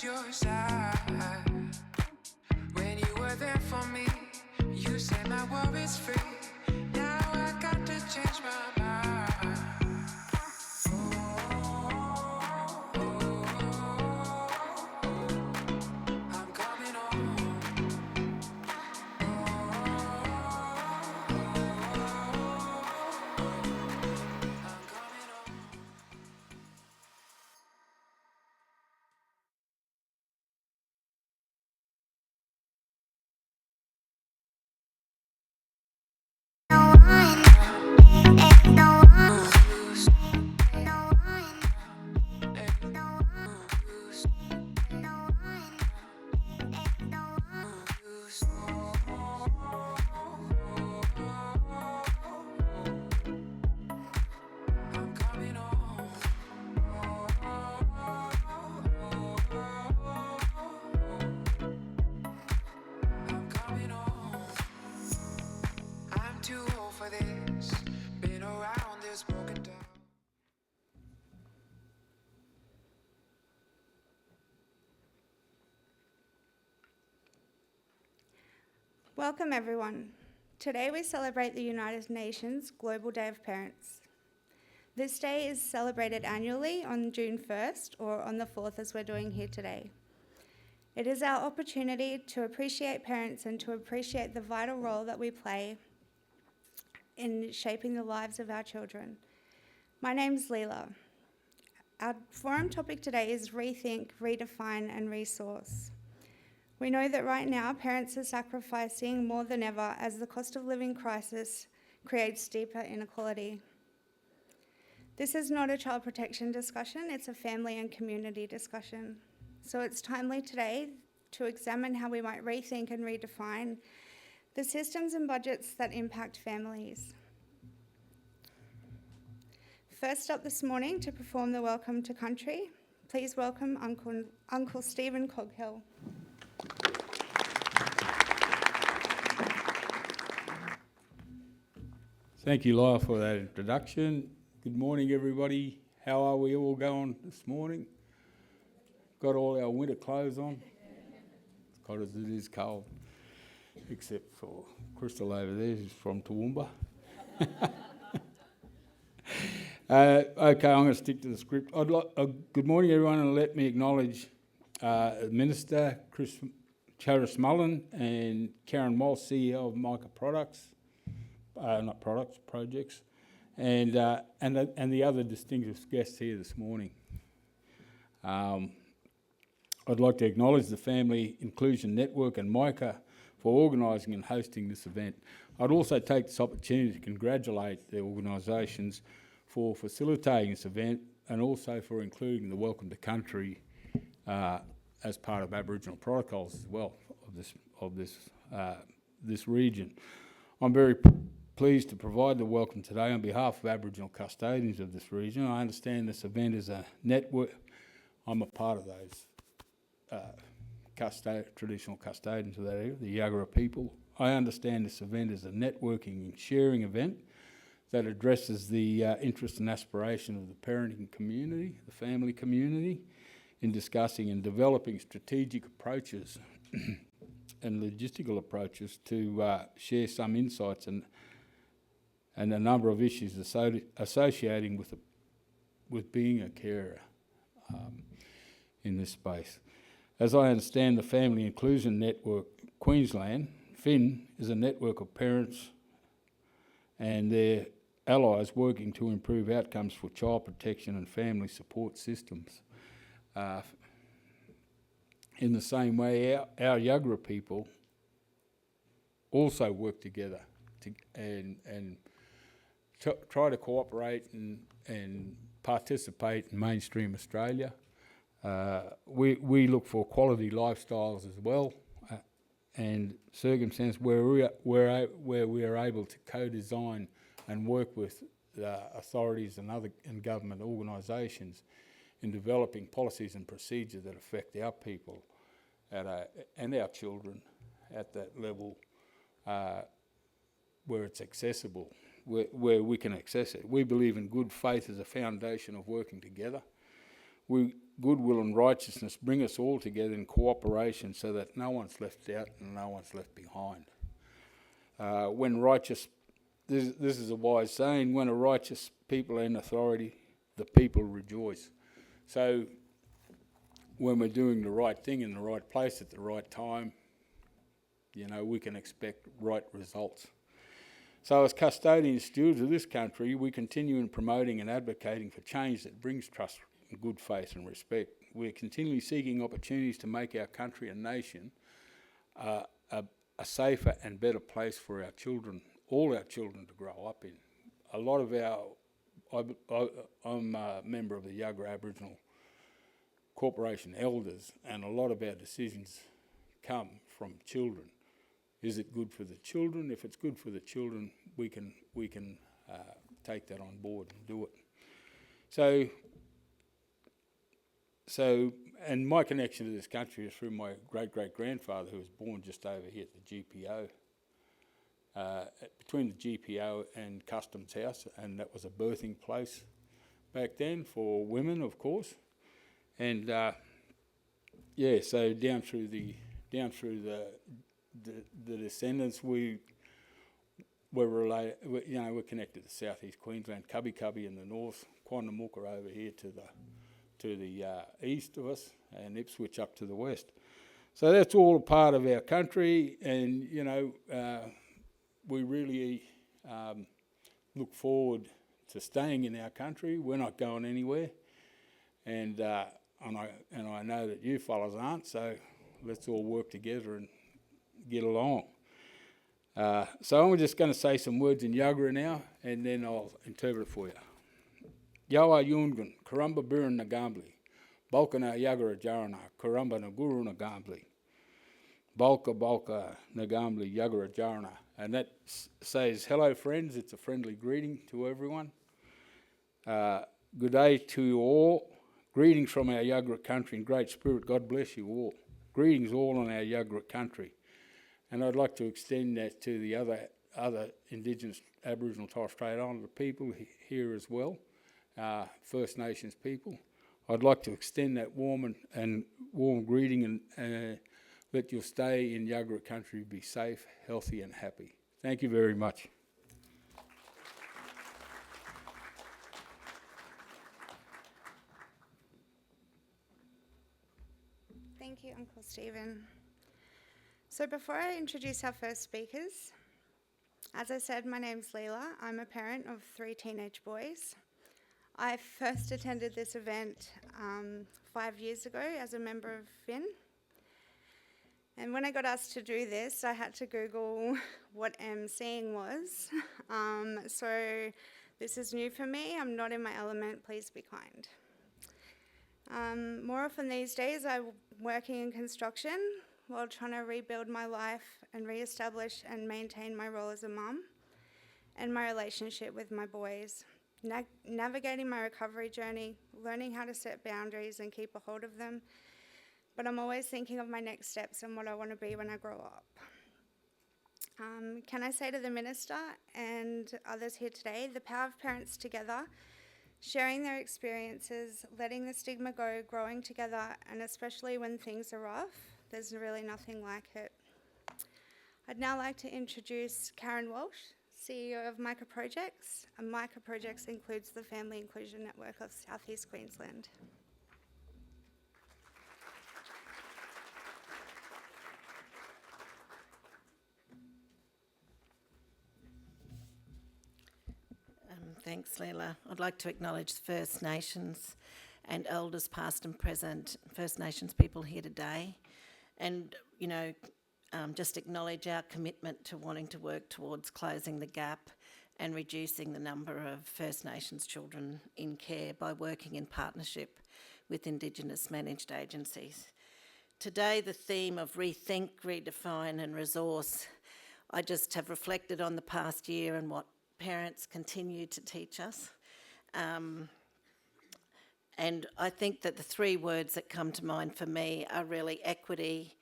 your side. When you were there for me, you set my worries free. Now I got to change my mind. I'm coming home. Welcome everyone. Today we celebrate the United Nations Global Day of Parents. This day is celebrated annually on June 1st or on the 4th as we're doing here today. It is our opportunity to appreciate parents and to appreciate the vital role that we play in shaping the lives of our children. My name's Leela. Our forum topic today is rethink, redefine and resource. We know that right now parents are sacrificing more than ever as the cost of living crisis creates deeper inequality. This is not a child protection discussion, it's a family and community discussion. So it's timely today to examine how we might rethink and redefine the systems and budgets that impact families. First up this morning to perform the Welcome to Country, please welcome Uncle Stephen Coghill. Thank you, Laura, for that introduction. Good morning, everybody. How are we all going this morning? Got all our winter clothes on? Because it is cold, except for Crystal over there, who's from Toowoomba. Okay, I'm going to stick to the script. Good morning, everyone, and let me acknowledge Minister Chris Charis Mullen and Karen Moss, CEO of Micah Projects, and the other distinguished guests here this morning. I'd like to acknowledge the Family Inclusion Network and Micah for organising and hosting this event. I'd also take this opportunity to congratulate the organisations for facilitating this event and also for including the Welcome to Country as part of Aboriginal protocols as well of this region. I'm very pleased to provide the welcome today on behalf of Aboriginal custodians of this region. I understand this event is a network. I'm a part of those traditional custodians of that area, the Yagara people. I understand this event is a networking and sharing event that addresses the interest and aspiration of the parenting community, the family community, in discussing and developing strategic approaches and logistical approaches to share some insights and a number of issues associating with being a carer in this space. As I understand, the Family Inclusion Network Queensland, FIN, is a network of parents and their allies working to improve outcomes for child protection and family support systems. In the same way, our Yagara people also work together and try to cooperate and participate in mainstream Australia. We look for quality lifestyles as well, and circumstances where we are able to co-design and work with authorities and government organisations in developing policies and procedures that affect our people and our children at that level where it's accessible, where we can access it. We believe in good faith as a foundation of working together. goodwill and righteousness bring us all together in cooperation so that no one's left out and no one's left behind. This is a wise saying, when a righteous people are in authority, the people rejoice. So when we're doing the right thing in the right place at the right time, we can expect right results. So as custodian stewards of this country, we continue in promoting and advocating for change that brings trust, good faith and respect. We're continually seeking opportunities to make our country and nation a safer and better place for our children, all our children to grow up in. A lot of I'm a member of the Yuggera Aboriginal Corporation Elders, and a lot of our decisions come from children. Is it good for the children? If it's good for the children, we can take that on board and do it. So, and my connection to this country is through my great-great-grandfather, who was born just over here at the GPO, between the GPO and Customs House, and that was a birthing place back then for women, of course. And so down through the descendants, we're related. We're connected to Southeast Queensland, Cubby in the north, Quandamooka over here to the east of us, and Ipswich up to the west. So that's all a part of our country, and we really look forward to staying in our country. We're not going anywhere, and I know that you fellas aren't. So let's all work together and get along. So I'm just going to say some words in Yuggera now, and then I'll interpret it for you. Yawa Yungun, Karamba Biran Nagambli, Balkana Yuggera Jarana, Karamba Naguru Nagambli, Balka Nagambli Yuggera Jarana. And that says, hello friends, it's a friendly greeting to everyone. Good day to you all. Greetings from our Yuggera country in great spirit. God bless you all. Greetings all on our Yuggera country. And I'd like to extend that to the other Indigenous Aboriginal Torres Strait Islander people here as well, First Nations people. I'd like to extend that warm greeting and let your stay in Yuggera country be safe, healthy and happy. Thank you very much. Thank you, Uncle Stephen. So before I introduce our first speakers, as I said, my name's Leela. I'm a parent of 3 teenage boys. I first attended this event 5 years ago as a member of FIN. And when I got asked to do this, I had to Google what emceeing was. So this is new for me. I'm not in my element. Please be kind. More often these days, I'm working in construction while trying to rebuild my life and re-establish and maintain my role as a mum and my relationship with my boys, navigating my recovery journey, learning how to set boundaries and keep a hold of them. But I'm always thinking of my next steps and what I want to be when I grow up. Can I say to the Minister and others here today, the power of parents together, sharing their experiences, letting the stigma go, growing together, and especially when things are rough, there's really nothing like it. I'd now like to introduce Karen Walsh, CEO of Micah Projects, and Micah Projects includes the Family Inclusion Network of South East Queensland. Thanks, Leela. I'd like to acknowledge First Nations and Elders past and present, First Nations people here today, and, just acknowledge our commitment to wanting to work towards closing the gap and reducing the number of First Nations children in care by working in partnership with Indigenous managed agencies. Today, the theme of rethink, redefine and resource, I just have reflected on the past year and what parents continue to teach us. And I think that the 3 words that come to mind for me are really equity,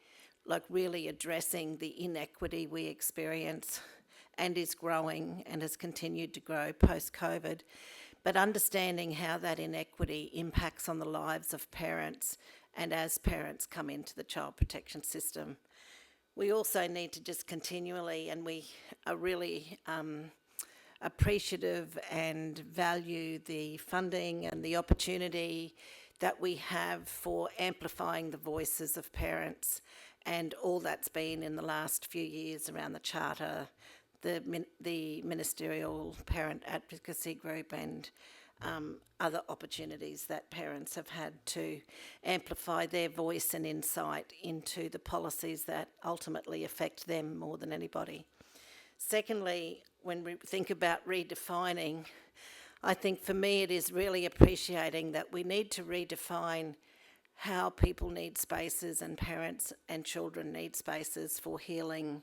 like really addressing the inequity we experience and is growing and has continued to grow post-COVID, but understanding how that inequity impacts on the lives of parents and as parents come into the child protection system. We also need to just continually, and we are really appreciative and value the funding and the opportunity that we have for amplifying the voices of parents, and all that's been in the last few years around the Charter, the Ministerial Parent Advocacy Group, and other opportunities that parents have had to amplify their voice and insight into the policies that ultimately affect them more than anybody. Secondly, when we think about redefining, I think for me it is really appreciating that we need to redefine how people need spaces, and parents and children need spaces for healing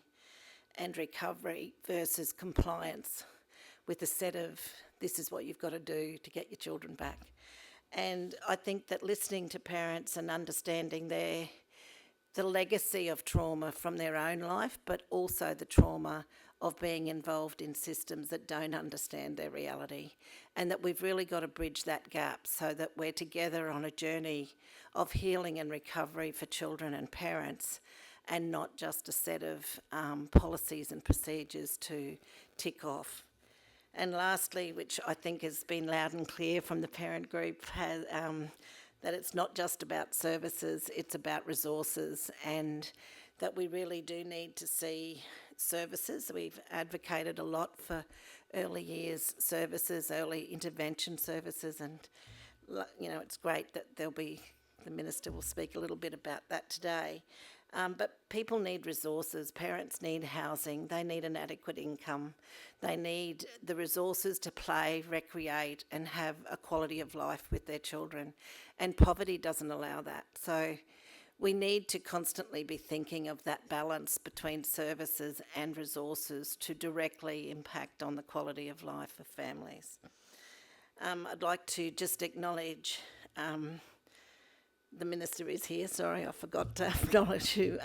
and recovery versus compliance with a set of, this is what you've got to do to get your children back. And I think that listening to parents and understanding the legacy of trauma from their own life, but also the trauma of being involved in systems that don't understand their reality, and that we've really got to bridge that gap so that we're together on a journey of healing and recovery for children and parents, and not just a set of policies and procedures to tick off. And lastly, which I think has been loud and clear from the parent group, that it's not just about services, it's about resources, and that we really do need to see services. We've advocated a lot for early years services, early intervention services, and it's great that the Minister will speak a little bit about that today. But people need resources, parents need housing, they need an adequate income, they need the resources to play, recreate, and have a quality of life with their children. And poverty doesn't allow that. So we need to constantly be thinking of that balance between services and resources to directly impact on the quality of life of families. I'd like to just acknowledge the Minister is here, sorry, I forgot to acknowledge you,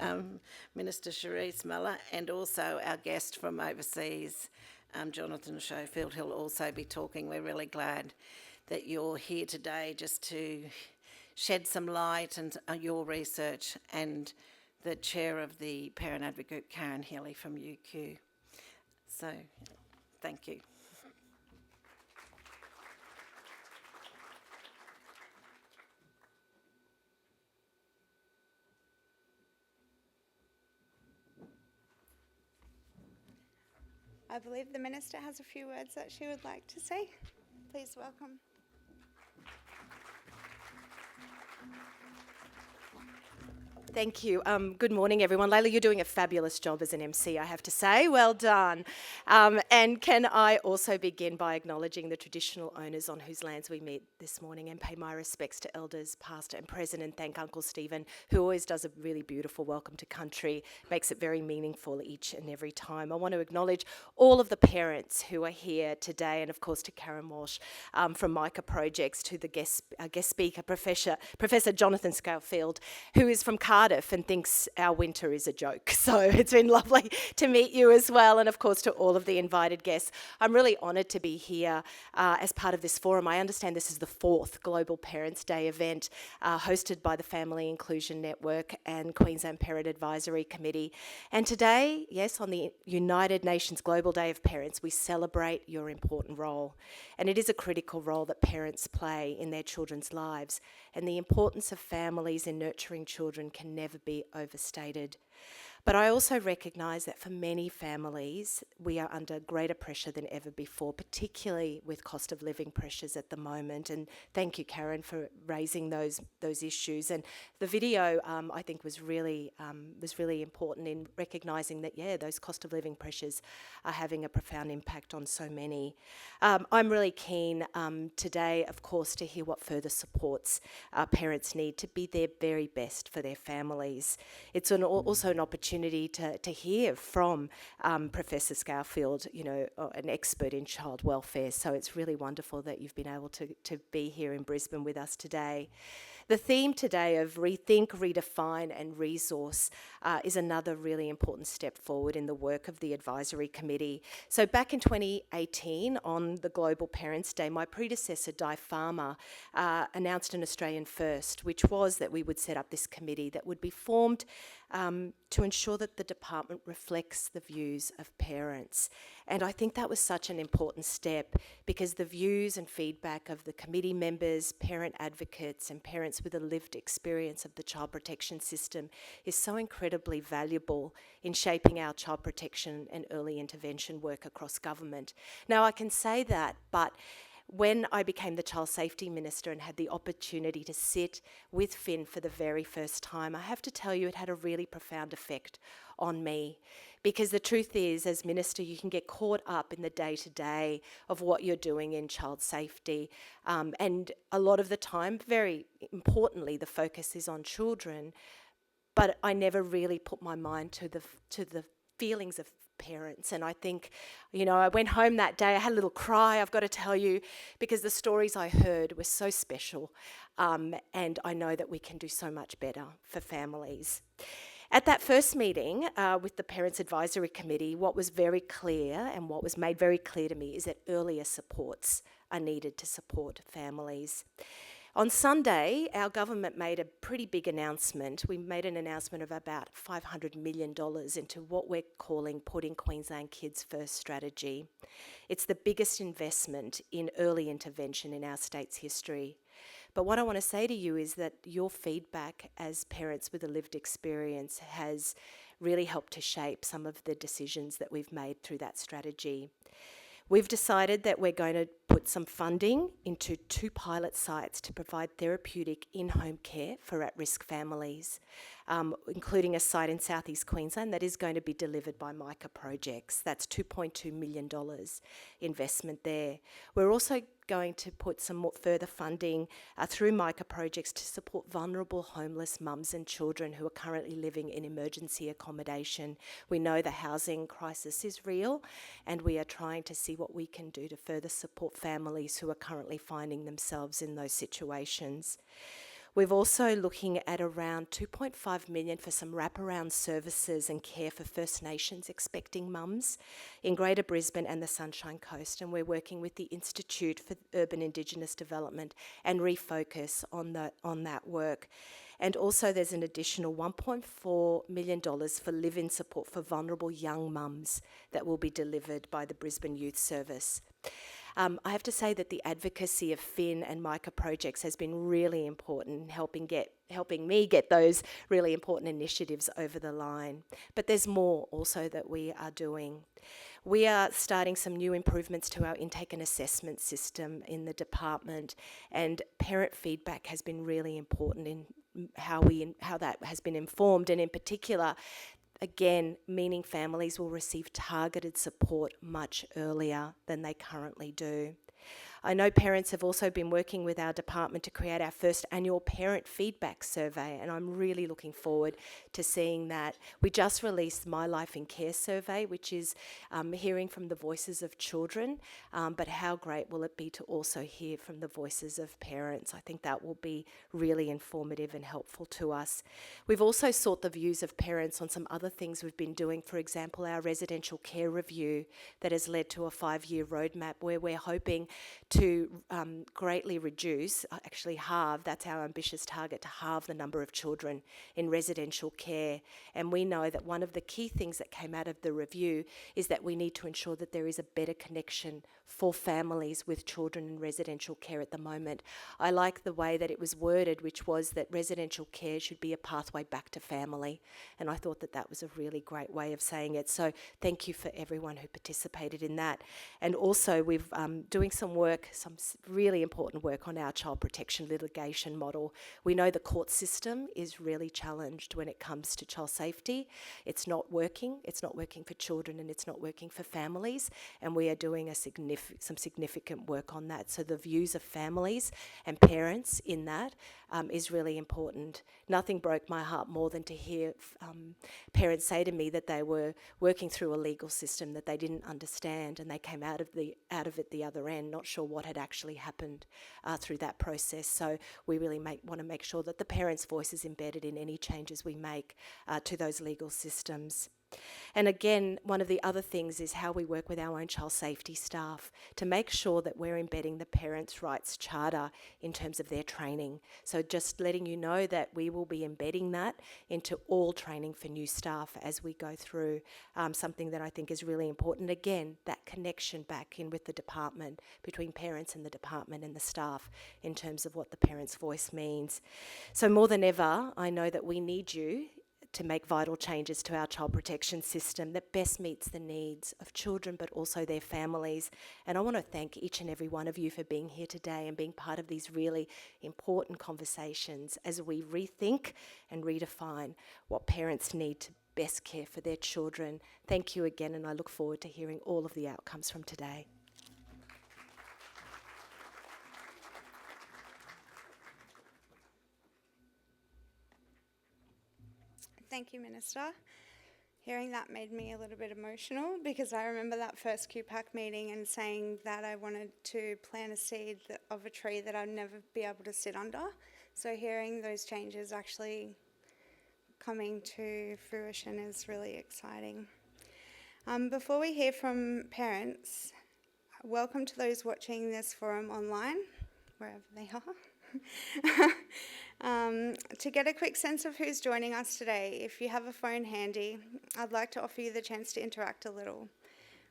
Minister Cherise Muller, and also our guest from overseas, Jonathan Schofield, who'll also be talking. We're really glad that you're here today just to shed some light on your research, and the Chair of the Parent Advocate Group, Karen Healy from UQ. So, thank you. I believe the Minister has a few words that she would like to say. Please welcome. Thank you. Good morning, everyone. Layla, you're doing a fabulous job as an MC, I have to say. Well done. And can I also begin by acknowledging the traditional owners on whose lands we meet this morning, and pay my respects to elders, past and present, and thank Uncle Stephen, who always does a really beautiful welcome to country, makes it very meaningful each and every time. I want to acknowledge all of the parents who are here today, and of course to Karen Walsh from Micah Projects, to the guest speaker, Professor Jonathan Scourfield, who is from Cardiff and thinks our winter is a joke. So it's been lovely to meet you as well, and of course to all of the invited guests. I'm really honoured to be here as part of this forum. I understand this is the 4th Global Parents' Day event hosted by the Family Inclusion Network and Queensland Parent Advisory Committee. And today, yes, on the United Nations Global Day of Parents, we celebrate your important role. And it is a critical role that parents play in their children's lives. And the importance of families in nurturing children can never be overstated. But I also recognise that for many families, we are under greater pressure than ever before, particularly with cost of living pressures at the moment. And thank you, Karen, for raising those issues. And the video, I think, was really important in recognising that, those cost of living pressures are having a profound impact on so many. I'm really keen today, of course, to hear what further supports parents need to be their very best for their families. It's also an opportunity to hear from Professor Scourfield, an expert in child welfare. So it's really wonderful that you've been able to be here in Brisbane with us today. The theme today of rethink, redefine and resource is another really important step forward in the work of the Advisory Committee. So back in 2018 on the Global Parents' Day, my predecessor Di Farmer announced an Australian first, which was that we would set up this committee that would be formed to ensure that the department reflects the views of parents. And I think that was such an important step because the views and feedback of the committee members, parent advocates and parents with a lived experience of the child protection system is so incredibly valuable in shaping our child protection and early intervention work across government. Now I can say that, but when I became the Child Safety Minister and had the opportunity to sit with Finn for the very first time, I have to tell you it had a really profound effect on me. Because the truth is, as Minister, you can get caught up in the day-to-day of what you're doing in child safety. And a lot of the time, very importantly, the focus is on children. But I never really put my mind to the feelings of parents. And I think, I went home that day, I had a little cry, I've got to tell you, because the stories I heard were so special. And I know that we can do so much better for families. At that first meeting with the Parents Advisory Committee, what was very clear and what was made very clear to me is that earlier supports are needed to support families. On Sunday, our government made a pretty big announcement. We made an announcement of about $500 million into what we're calling Putting Queensland Kids First strategy. It's the biggest investment in early intervention in our state's history. But what I want to say to you is that your feedback as parents with a lived experience has really helped to shape some of the decisions that we've made through that strategy. We've decided that we're going to put some funding into 2 pilot sites to provide therapeutic in-home care for at-risk families, including a site in southeast Queensland that is going to be delivered by MICA Projects. That's $2.2 million investment there. We're also going to put some more further funding through MICA Projects to support vulnerable homeless mums and children who are currently living in emergency accommodation. We know the housing crisis is real, and we are trying to see what we can do to further support families who are currently finding themselves in those situations. We're also looking at around $2.5 million for some wraparound services and care for First Nations expecting mums in Greater Brisbane and the Sunshine Coast, and we're working with the Institute for Urban Indigenous Development and Refocus on that work. And also there's an additional $1.4 million for live-in support for vulnerable young mums that will be delivered by the Brisbane Youth Service. I have to say that the advocacy of Finn and MICA Projects has been really important in helping me get those really important initiatives over the line. But there's more also that we are doing. We are starting some new improvements to our intake and assessment system in the department, and parent feedback has been really important in how that has been informed, and in particular, again, meaning families will receive targeted support much earlier than they currently do. I know parents have also been working with our department to create our first annual parent feedback survey, and I'm really looking forward to seeing that. We just released My Life in Care survey, which is hearing from the voices of children, but how great will it be to also hear from the voices of parents? I think that will be really informative and helpful to us. We've also sought the views of parents on some other things we've been doing, for example, our residential care review that has led to a 5-year roadmap where we're hoping to greatly reduce, actually halve, that's our ambitious target, to halve the number of children in residential care. And we know that one of the key things that came out of the review is that we need to ensure that there is a better connection for families with children in residential care at the moment. I like the way that it was worded, which was that residential care should be a pathway back to family. And I thought that that was a really great way of saying it. So thank you for everyone who participated in that. And also we've doing some work, some really important work on our child protection litigation model. We know the court system is really challenged when it comes to child safety. It's not working. It's not working for children and it's not working for families. And we are doing some significant work on that. So the views of families and parents in that is really important. Nothing broke my heart more than to hear parents say to me that they were working through a legal system that they didn't understand and they came out of it the other end, not sure what had actually happened through that process. So we really want to make sure that the parents' voice is embedded in any changes we make to those legal systems. And again, one of the other things is how we work with our own child safety staff to make sure that we're embedding the Parents' Rights Charter in terms of their training. So just letting you know that we will be embedding that into all training for new staff as we go through, something that I think is really important. Again, that connection back in with the department, between parents and the department and the staff in terms of what the parents' voice means. So more than ever, I know that we need you to make vital changes to our child protection system that best meets the needs of children but also their families. And I want to thank each and every one of you for being here today and being part of these really important conversations as we rethink and redefine what parents need to best care for their children. Thank you again, and I look forward to hearing all of the outcomes from today. Thank you, Minister. Hearing that made me a little bit emotional because I remember that first QPAC meeting and saying that I wanted to plant a seed of a tree that I'd never be able to sit under. So hearing those changes actually coming to fruition is really exciting. Before we hear from parents, welcome to those watching this forum online, wherever they are. To get a quick sense of who's joining us today, if you have a phone handy, I'd like to offer you the chance to interact a little.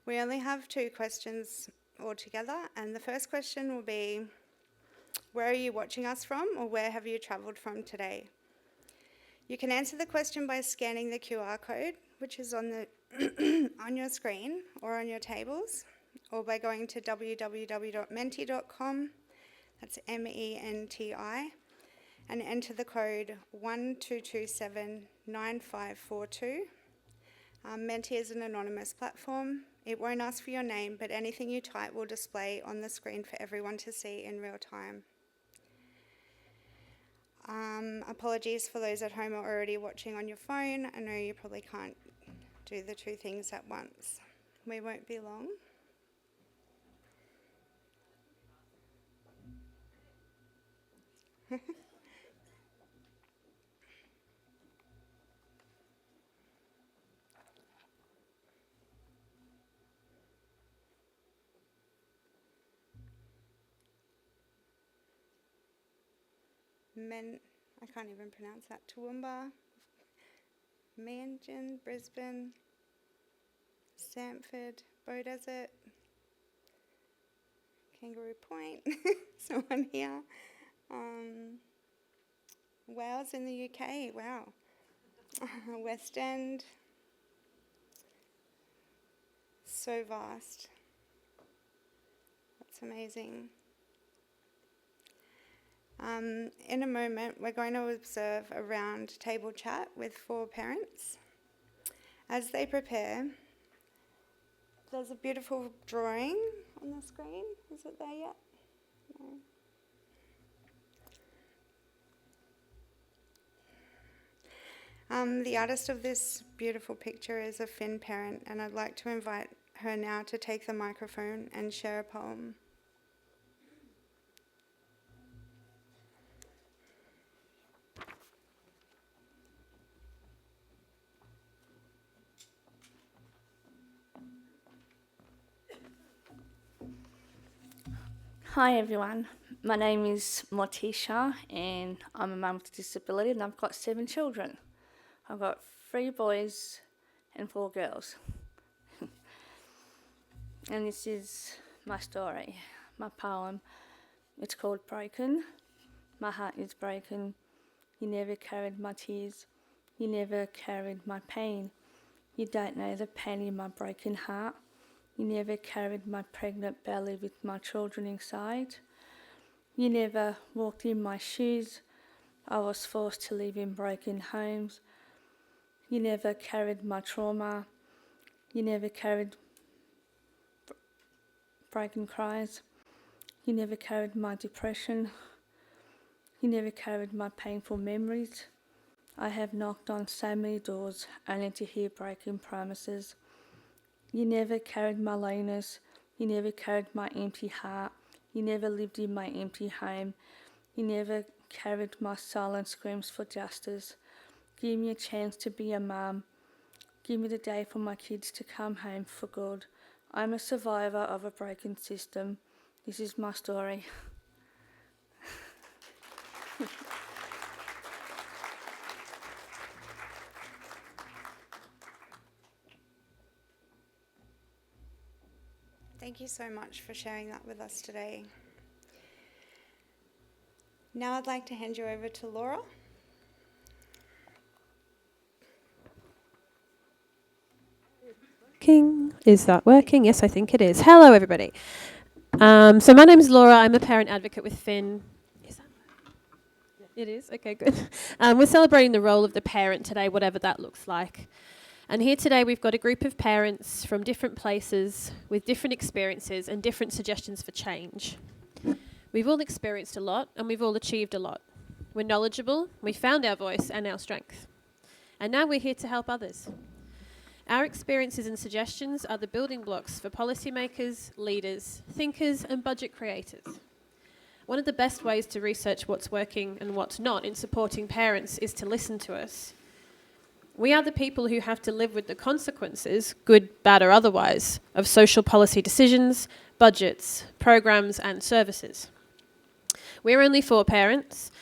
We only have 2 questions altogether, and the first question will be, where are you watching us from, or where have you travelled from today? You can answer the question by scanning the QR code, which is on the on your screen or on your tables, or by going to www.menti.com, that's MENTI, and enter the code 12279542. Menti is an anonymous platform. It won't ask for your name, but anything you type will display on the screen for everyone to see in real time. Apologies for those at home who are already watching on your phone. I know you probably can't do the 2 things at once. We won't be long. I can't even pronounce that. Toowoomba, Meanjin, Brisbane, Stamford, Beaudesert, Kangaroo Point, someone here. Wales in the UK, wow. West End, so vast. That's amazing. In a moment, we're going to observe a round table chat with 4 parents. As they prepare, there's a beautiful drawing on the screen. Is it there yet? No. The artist of this beautiful picture is a Finn parent, and I'd like to invite her now to take the microphone and share a poem. Hi everyone, my name is Morticia and I'm a mum with a disability and I've got 7 children. I've got 3 boys and 4 girls. And this is my story, my poem. It's called Broken. My heart is broken. You never carried my tears. You never carried my pain. You don't know the pain in my broken heart. You never carried my pregnant belly with my children inside. You never walked in my shoes. I was forced to live in broken homes. You never carried my trauma. You never carried broken cries. You never carried my depression. You never carried my painful memories. I have knocked on so many doors only to hear broken promises. You never carried my loneliness. You never carried my empty heart. You never lived in my empty home. You never carried my silent screams for justice. Give me a chance to be a mum. Give me the day for my kids to come home for good. I'm a survivor of a broken system. This is my story. Thank you so much for sharing that with us today. Now I'd like to hand you over to Laura. Is that working? Yes, I think it is. Hello, everybody. So my name's Laura. I'm a parent advocate with Finn. Is that? It is? Okay, good. We're celebrating the role of the parent today, whatever that looks like. And here today we've got a group of parents from different places with different experiences and different suggestions for change. We've all experienced a lot and we've all achieved a lot. We're knowledgeable, we found our voice and our strength. And now we're here to help others. Our experiences and suggestions are the building blocks for policymakers, leaders, thinkers and budget creators. One of the best ways to research what's working and what's not in supporting parents is to listen to us. We are the people who have to live with the consequences, good, bad or otherwise, of social policy decisions, budgets, programs and services. We're only 4 parents,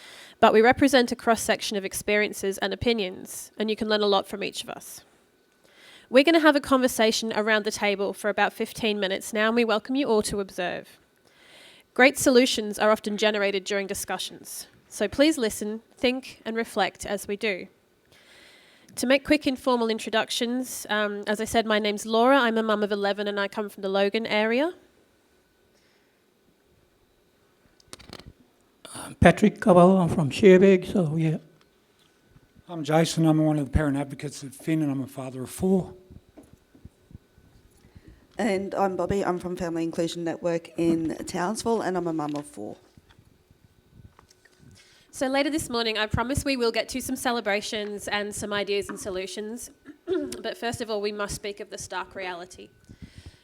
but we represent a cross-section of experiences and opinions, and you can learn a lot from each of us. We're going to have a conversation around the table for about 15 minutes now, and we welcome you all to observe. Great solutions are often generated during discussions, so please listen, think and reflect as we do. To make quick informal introductions, as I said, my name's Laura. I'm a mum of 11 and I come from the Logan area. I'm Patrick Cobbo, I'm from Sherbeg, so yeah. I'm Jason, I'm one of the parent advocates at Finn and I'm a father of 4. And I'm Bobby, I'm from Family Inclusion Network in Townsville and I'm a mum of 4. So later this morning, I promise we will get to some celebrations and some ideas and solutions. But first of all, we must speak of the stark reality.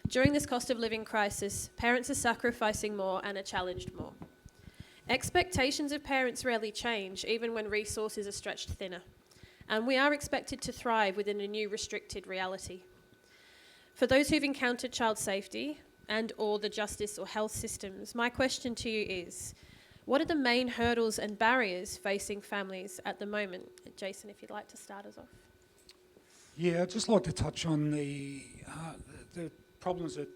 During this cost of living crisis, parents are sacrificing more and are challenged more. Expectations of parents rarely change, even when resources are stretched thinner. And we are expected to thrive within a new restricted reality. For those who've encountered child safety and or the justice or health systems, my question to you is, what are the main hurdles and barriers facing families at the moment? Jason, if you'd like to start us off. Yeah, I'd just like to touch on the problems that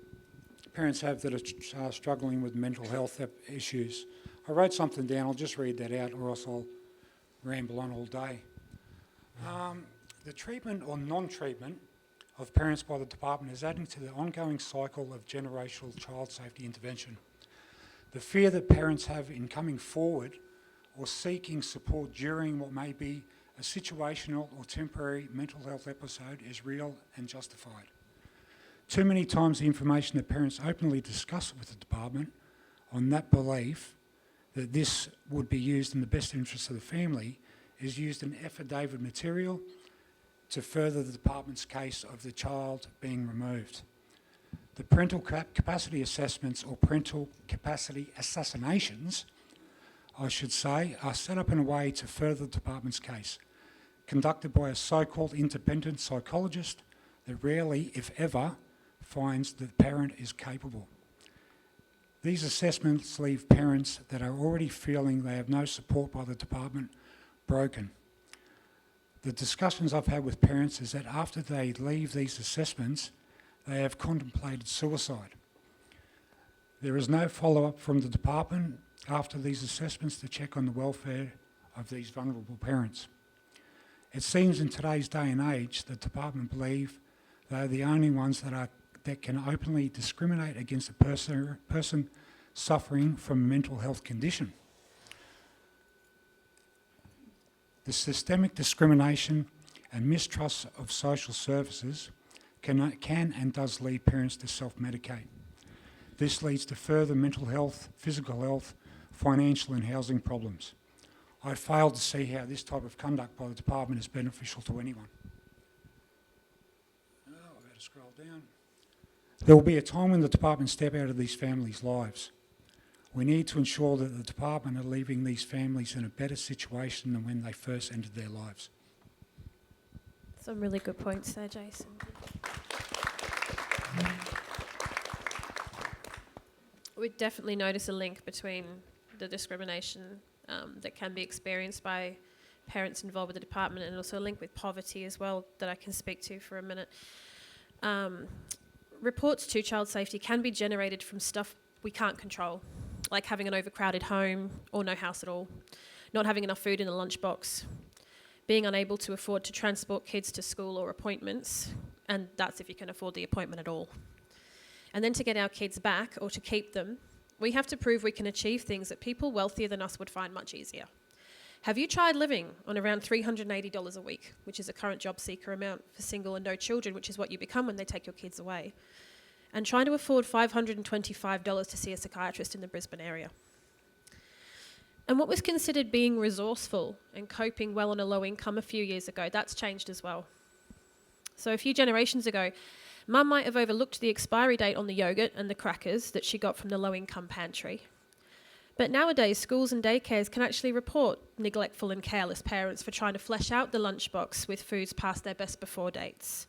parents have that are struggling with mental health issues. I wrote something down, I'll just read that out or else I'll ramble on all day. The treatment or non-treatment of parents by the department is adding to the ongoing cycle of generational child safety intervention. The fear that parents have in coming forward or seeking support during what may be a situational or temporary mental health episode is real and justified. Too many times the information that parents openly discuss with the department on that belief that this would be used in the best interest of the family is used in affidavit material to further the department's case of the child being removed. The parental capacity assessments or parental capacity assassinations, I should say, are set up in a way to further the department's case, conducted by a so-called independent psychologist that rarely, if ever, finds the parent is capable. These assessments leave parents that are already feeling they have no support by the department broken. The discussions I've had with parents is that after they leave these assessments, they have contemplated suicide. There is no follow-up from the department after these assessments to check on the welfare of these vulnerable parents. It seems in today's day and age, the department believe they are the only ones that can openly discriminate against a person suffering from a mental health condition. The systemic discrimination and mistrust of social services can and does lead parents to self-medicate. This leads to further mental health, physical health, financial and housing problems. I fail to see how this type of conduct by the department is beneficial to anyone. Oh, I've got to scroll down. There will be a time when the department step out of these families' lives. We need to ensure that the department are leaving these families in a better situation than when they first entered their lives. Some really good points there, Jason. We definitely notice a link between the discrimination that can be experienced by parents involved with the department, and also a link with poverty as well that I can speak to for a minute. Reports to child safety can be generated from stuff we can't control, like having an overcrowded home or no house at all, not having enough food in the lunchbox, being unable to afford to transport kids to school or appointments, and that's if you can afford the appointment at all. And then to get our kids back, or to keep them, we have to prove we can achieve things that people wealthier than us would find much easier. Have you tried living on around $380 a week, which is a current job seeker amount for single and no children, which is what you become when they take your kids away, and trying to afford $525 to see a psychiatrist in the Brisbane area? And what was considered being resourceful and coping well on a low income a few years ago, that's changed as well. So a few generations ago, Mum might have overlooked the expiry date on the yogurt and the crackers that she got from the low-income pantry. But nowadays, schools and daycares can actually report neglectful and careless parents for trying to flesh out the lunchbox with foods past their best before dates.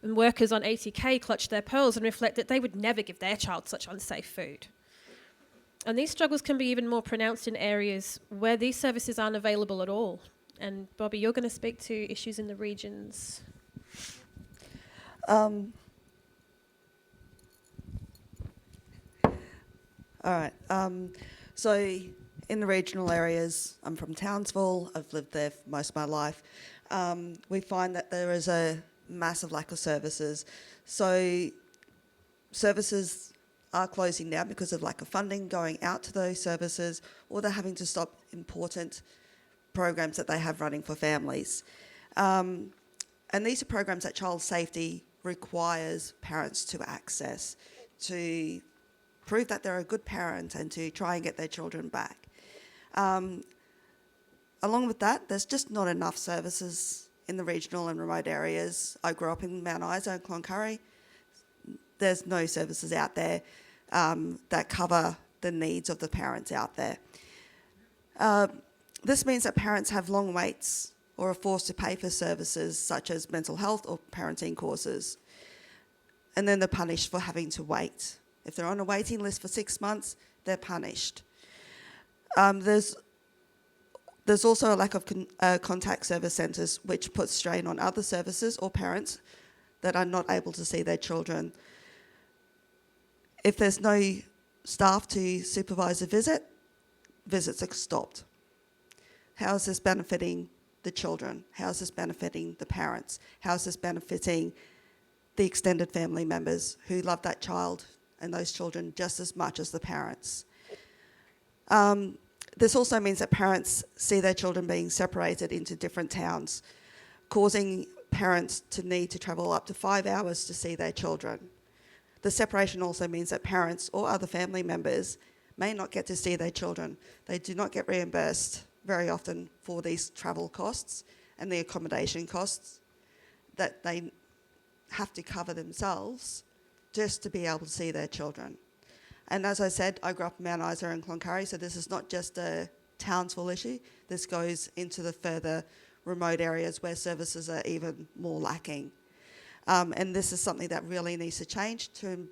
And workers on ATK clutch their pearls and reflect that they would never give their child such unsafe food. And these struggles can be even more pronounced in areas where these services aren't available at all. And Bobby, you're going to speak to issues in the regions. All right. So in the regional areas, I'm from Townsville. I've lived there for most of my life. We find that there is a massive lack of services. So services are closing down because of lack of funding going out to those services, or they're having to stop important programs that they have running for families. And these are programs that child safety requires parents to access to prove that they're a good parent and to try and get their children back. Along with that, there's just not enough services in the regional and remote areas. I grew up in Mount Isa and Cloncurry. There's no services out there that cover the needs of the parents out there. This means that parents have long waits or are forced to pay for services such as mental health or parenting courses. And then they're punished for having to wait. If they're on a waiting list for 6 months, they're punished. There's also a lack of contact service centres, which puts strain on other services or parents that are not able to see their children. If there's no staff to supervise a visit, visits are stopped. How is this benefiting the children? How is this benefiting the parents? How is this benefiting the extended family members who love that child and those children just as much as the parents? This also means that parents see their children being separated into different towns, causing parents to need to travel up to 5 hours to see their children. The separation also means that parents or other family members may not get to see their children. They do not get reimbursed very often for these travel costs and the accommodation costs that they have to cover themselves just to be able to see their children. And as I said, I grew up in Mount Isa and Cloncurry, so this is not just a Townsville issue. This goes into the further remote areas where services are even more lacking. And this is something that really needs to change to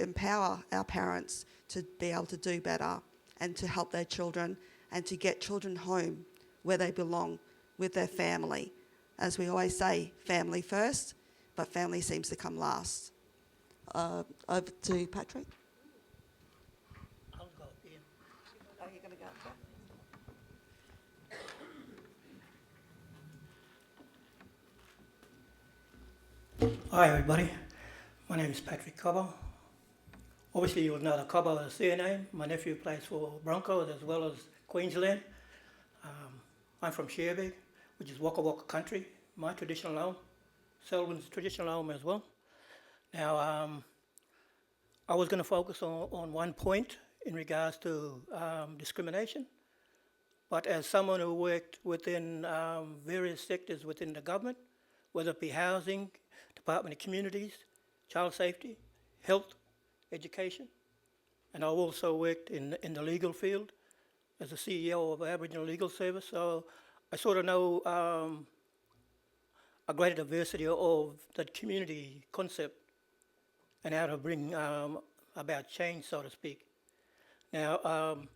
empower our parents to be able to do better and to help their children and to get children home where they belong with their family. As we always say, family first, but family seems to come last. Over to Patrick. I'll go, yeah. Are you going to go? Hi everybody, my name is Patrick Cobbo. Obviously you would know the Cobbo as a surname. My nephew plays for Broncos as well as Queensland. I'm from Sherbrooke, which is Waka Waka country, my traditional home, Selwyn's traditional home as well. Now I was going to focus on one point in regards to discrimination, but as someone who worked within various sectors within the government, whether it be housing, Department of Communities, child safety, health, education, and I've also worked in the legal field as the CEO of Aboriginal Legal Service, so I sort of know a greater diversity of that community concept and how to bring about change, so to speak. Now,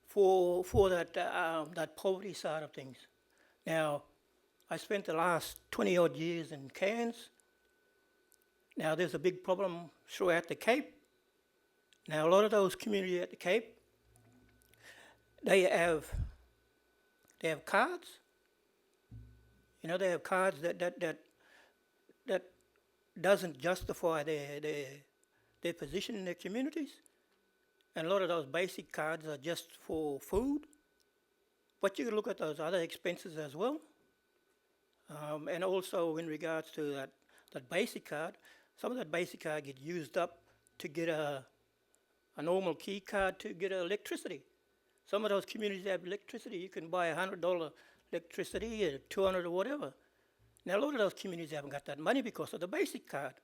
for that poverty side of things, now I spent the last 20 odd years in Cairns. Now there's a big problem throughout the Cape. Now a lot of those communities at the Cape, they have cards. You know, they have cards that doesn't justify their position in their communities. And a lot of those basic cards are just for food. But you can look at those other expenses as well. And also in regards to that basic card, some of that basic card get used up to get a normal key card to get electricity. Some of those communities have electricity. You can buy $100 electricity or $200 or whatever. Now a lot of those communities haven't got that money because of the basic card.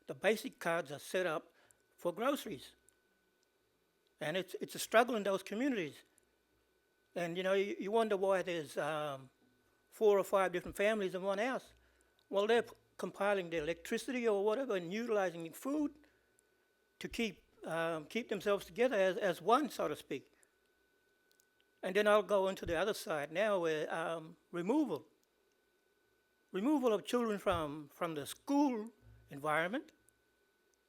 The basic cards are set up for groceries. And it's a struggle in those communities. And you know, you wonder why there's 4 or 5 different families in one house. Well, they're compiling their electricity or whatever and utilizing food to keep themselves together as one, so to speak. And then I'll go into the other side now where removal of children from the school environment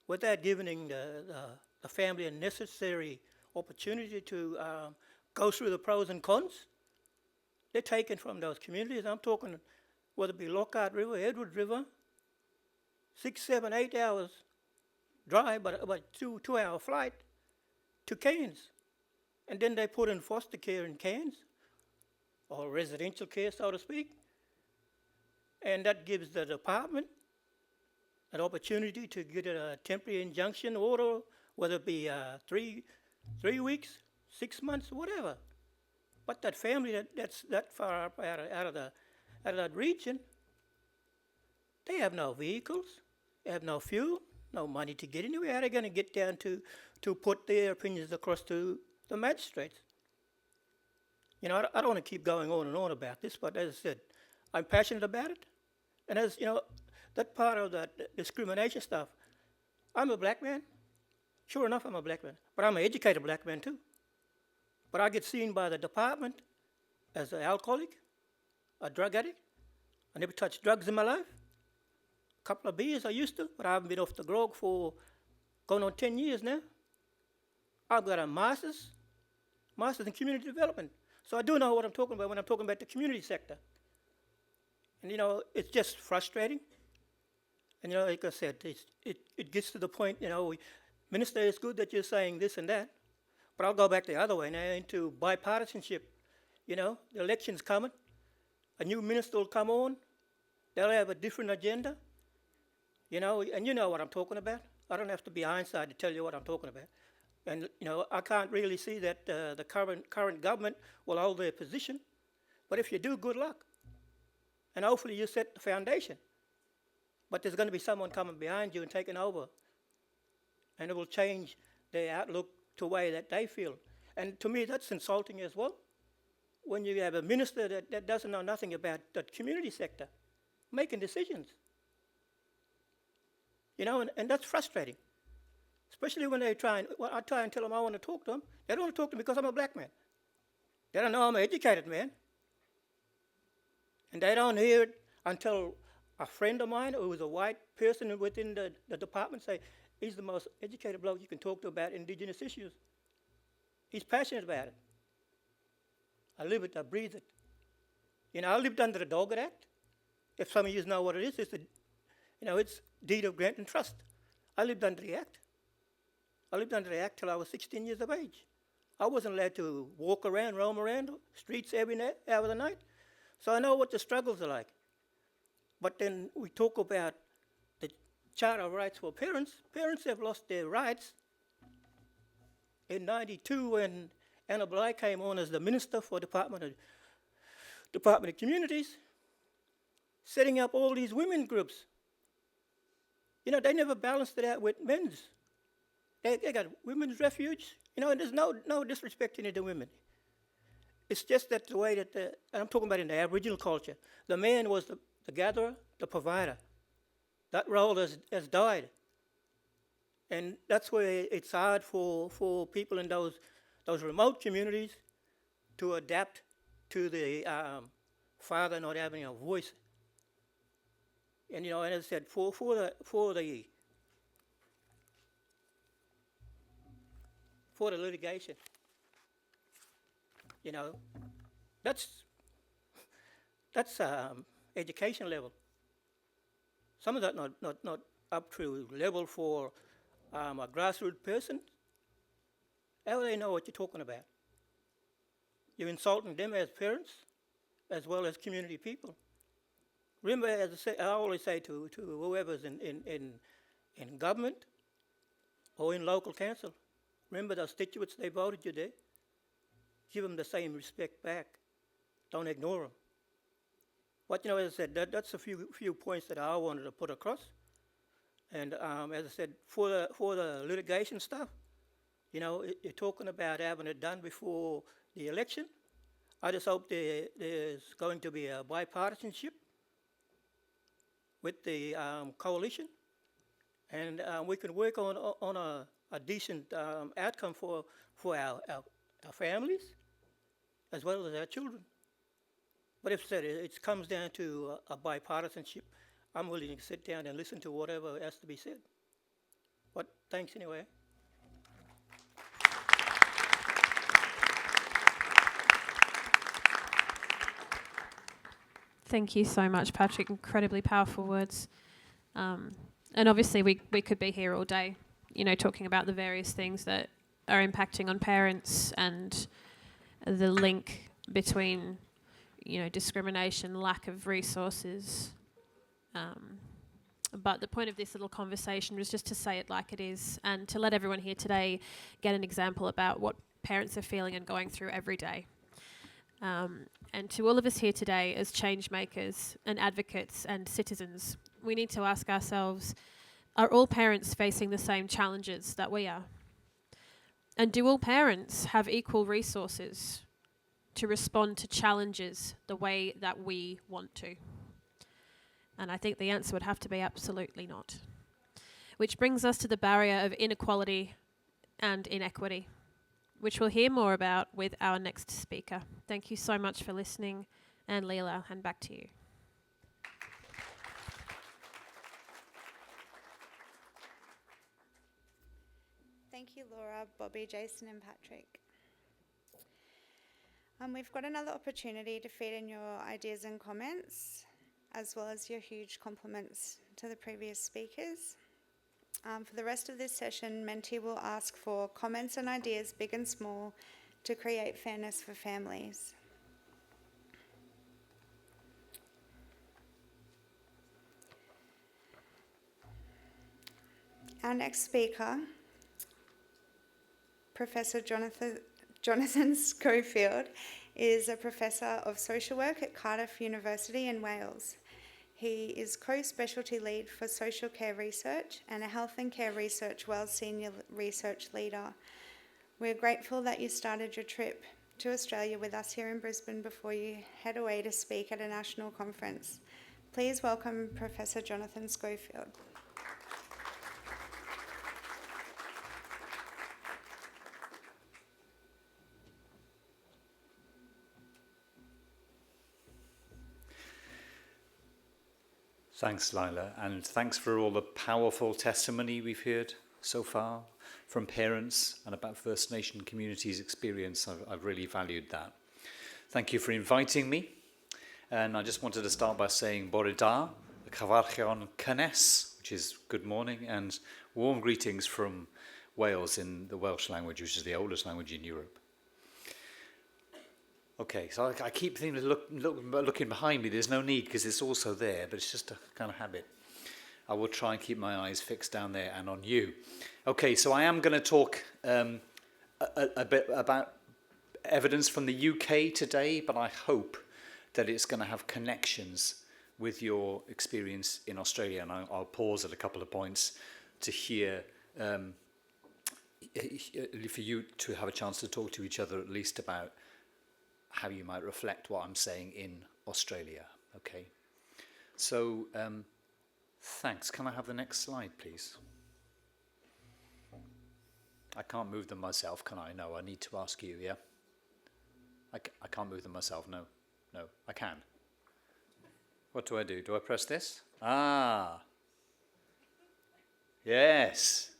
without giving the family a necessary opportunity to go through the pros and cons. They're taken from those communities. I'm talking whether it be Lockhart River, Edward River, 6, 7, 8 hours drive, but about 2-hour flight to Cairns. And then they put in foster care in Cairns, or residential care, so to speak. And that gives the department an opportunity to get a temporary injunction order, whether it be 3 weeks, 6 months, whatever. But that family that's that far up out of that region, they have no vehicles, they have no fuel, no money to get anywhere. How are they going to get down to put their opinions across to the magistrates? You know, I don't want to keep going on and on about this, but as I said, I'm passionate about it. And as you know, that part of that discrimination stuff, I'm a black man. Sure enough, I'm a black man, but I'm an educated black man too. But I get seen by the department as an alcoholic, a drug addict. I never touched drugs in my life. A couple of beers I used to, but I haven't been off the grog for going on 10 years now. I've got a master's in community development. So I do know what I'm talking about when I'm talking about the community sector. And you know, it's just frustrating. And you know, like I said, it gets to the point, you know, Minister, it's good that you're saying this and that, but I'll go back the other way now into bipartisanship. You know, the election's coming, a new minister will come on, they'll have a different agenda, you know, and you know what I'm talking about. I don't have to be Einstein to tell you what I'm talking about. And, you know, I can't really see that the current government will hold their position, but if you do, good luck. And hopefully you set the foundation. But there's going to be someone coming behind you and taking over. And it will change their outlook to a way that they feel. And to me, that's insulting as well. When you have a minister that doesn't know nothing about the community sector, making decisions. You know, and that's frustrating. Especially when I try and tell them I want to talk to them. They don't want to talk to me because I'm a black man. They don't know I'm an educated man. And they don't hear it until a friend of mine who is a white person within the department say, he's the most educated bloke you can talk to about Indigenous issues. He's passionate about it. I live it, I breathe it. You know, I lived under the Doggett Act. If some of you know what it is, it's deed of grant and trust. I lived under the Act. I lived under the Act till I was 16 years of age. I wasn't allowed to walk around, roam around streets every hour of the night. So I know what the struggles are like. But then we talk about the Charter of Rights for Parents. Parents have lost their rights. In '92, when Anna Bligh came on as the Minister for Department of Communities, setting up all these women groups. You know, they never balanced it out with men's. They got women's refuge, and there's no disrespect in the women. It's just that the way that, and I'm talking about in the Aboriginal culture, the man was the gatherer, the provider. That role has died. And that's where it's hard for people in those remote communities to adapt to the father not having a voice. And and as I said, for the litigation, that's education level. Some of that not up to level for a grassroots person. How do they know what you're talking about? You're insulting them as parents, as well as community people. Remember, as I always say to whoever's in government or in local council, remember the constituents, they voted you there. Give them the same respect back. Don't ignore them. But as I said, that's a few points that I wanted to put across. And as I said, for the litigation stuff, you're talking about having it done before the election. I just hope there's going to be a bipartisanship with the coalition, and we can work on a decent outcome for our families as well as our children. But if it comes down to a bipartisanship, I'm willing to sit down and listen to whatever has to be said. But thanks anyway. Thank you so much, Patrick. Incredibly powerful words. And obviously we could be here all day, talking about the various things that are impacting on parents and the link between, discrimination, lack of resources. But the point of this little conversation was just to say it like it is and to let everyone here today get an example about what parents are feeling and going through every day. And to all of us here today as change makers and advocates and citizens, we need to ask ourselves, are all parents facing the same challenges that we are? And do all parents have equal resources to respond to challenges the way that we want to? And I think the answer would have to be absolutely not. Which brings us to the barrier of inequality and inequity, which we'll hear more about with our next speaker. Thank you so much for listening. And Leela, I'll hand back to you. Thank you, Laura, Bobby, Jason and Patrick. We've got another opportunity to feed in your ideas and comments, as well as your huge compliments to the previous speakers. For the rest of this session, Mentee will ask for comments and ideas, big and small, to create fairness for families. Our next speaker, Professor Jonathan Scourfield, is a Professor of Social Work at Cardiff University in Wales. He is co-specialty lead for social care research and a health and care research Wales senior research leader. We're grateful that you started your trip to Australia with us here in Brisbane before you head away to speak at a national conference. Please welcome Professor Jonathan Scourfield. Thanks, Lila, and thanks for all the powerful testimony we've heard so far from parents and about First Nation communities' experience. I've really valued that. Thank you for inviting me, and I just wanted to start by saying Bore da, Cyfarchion Cynnes, which is good morning, and warm greetings from Wales in the Welsh language, which is the oldest language in Europe. Okay, so I keep thinking, looking behind me, there's no need because it's also there, but it's just a kind of habit. I will try and keep my eyes fixed down there and on you. Okay, so I am going to talk a bit about evidence from the UK today, but I hope that it's going to have connections with your experience in Australia, and I'll pause at a couple of points to hear for you to have a chance to talk to each other at least about how you might reflect what I'm saying in Australia. Okay. So, thanks. Can I have the next slide, please? I can't move them myself, can I? No, I need to ask you, yeah? I can't move them myself, no. No, I can. What do? Do I press this? Ah. Yes.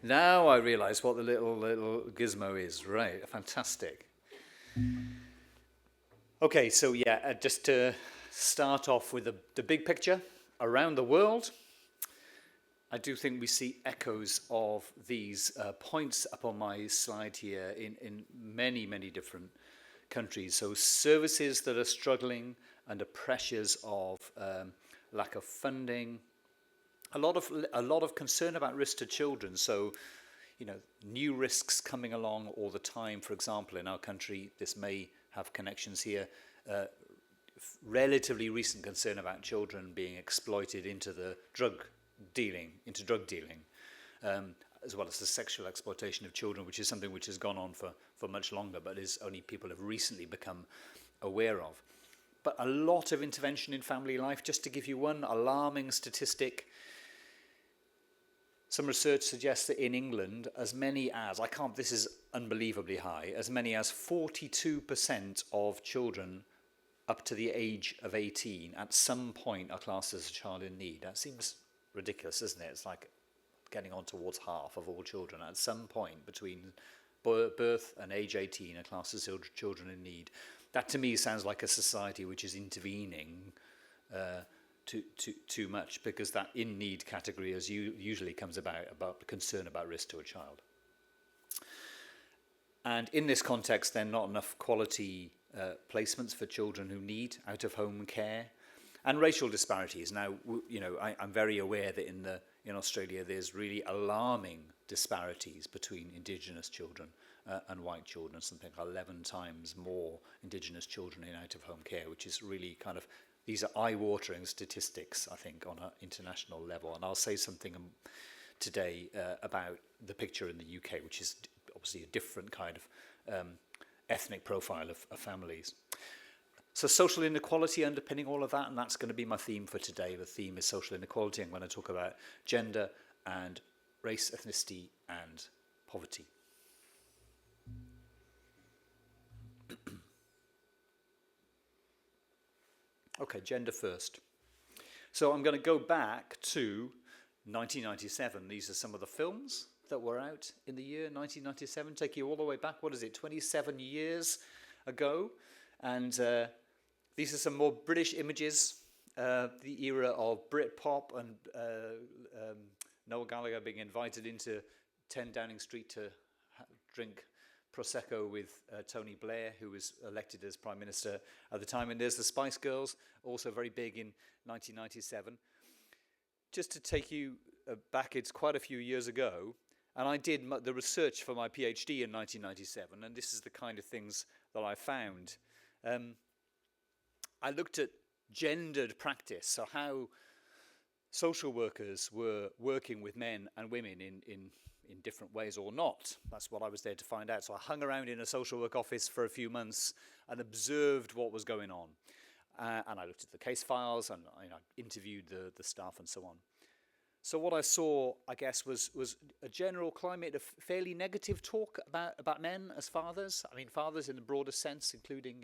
Now I realise what the little gizmo is. Right, fantastic. Okay, so yeah, just to start off with the big picture around the world, I do think we see echoes of these points up on my slide here in many, many different countries. So services that are struggling under pressures of lack of funding, a lot of concern about risk to children. So, you know, new risks coming along all the time. For example, in our country, this may have connections here. Relatively recent concern about children being exploited into the drug dealing, as well as the sexual exploitation of children, which is something which has gone on for much longer, but is only people have recently become aware of. But a lot of intervention in family life. Just to give you one alarming statistic, some research suggests that in England, as many as, this is unbelievably high, as many as 42% of children up to the age of 18 at some point are classed as a child in need. That seems ridiculous, isn't it? It's like getting on towards half of all children at some point between birth and age 18 are classed as children in need. That to me sounds like a society which is intervening too much, because that in need category usually comes about concern about risk to a child. And in this context, then, not enough quality placements for children who need out-of-home care, and racial disparities. Now, I'm very aware that in Australia there's really alarming disparities between Indigenous children and white children. Something like 11 times more Indigenous children in out-of-home care, which is really these are eye-watering statistics, I think, on an international level. And I'll say something today about the picture in the UK, which is obviously a different kind of ethnic profile of families. So social inequality underpinning all of that, and that's going to be my theme for today. The theme is social inequality. I'm going to talk about gender and race, ethnicity, and poverty. Okay, gender first. So I'm going to go back to 1997. These are some of the films that were out in the year 1997. Take you all the way back, 27 years ago. And these are some more British images, the era of Britpop and Noel Gallagher being invited into 10 Downing Street to drink Prosecco with Tony Blair, who was elected as Prime Minister at the time. And there's the Spice Girls, also very big in 1997. Just to take you back, it's quite a few years ago, and I did the research for my PhD in 1997, and this is the kind of things that I found. I looked at gendered practice, so how social workers were working with men and women in different ways or not. That's what I was there to find out. So I hung around in a social work office for a few months and observed what was going on. And I looked at the case files and I interviewed the staff and so on. So what I saw, I guess, was a general climate of fairly negative talk about men as fathers. I mean, fathers in the broader sense, including,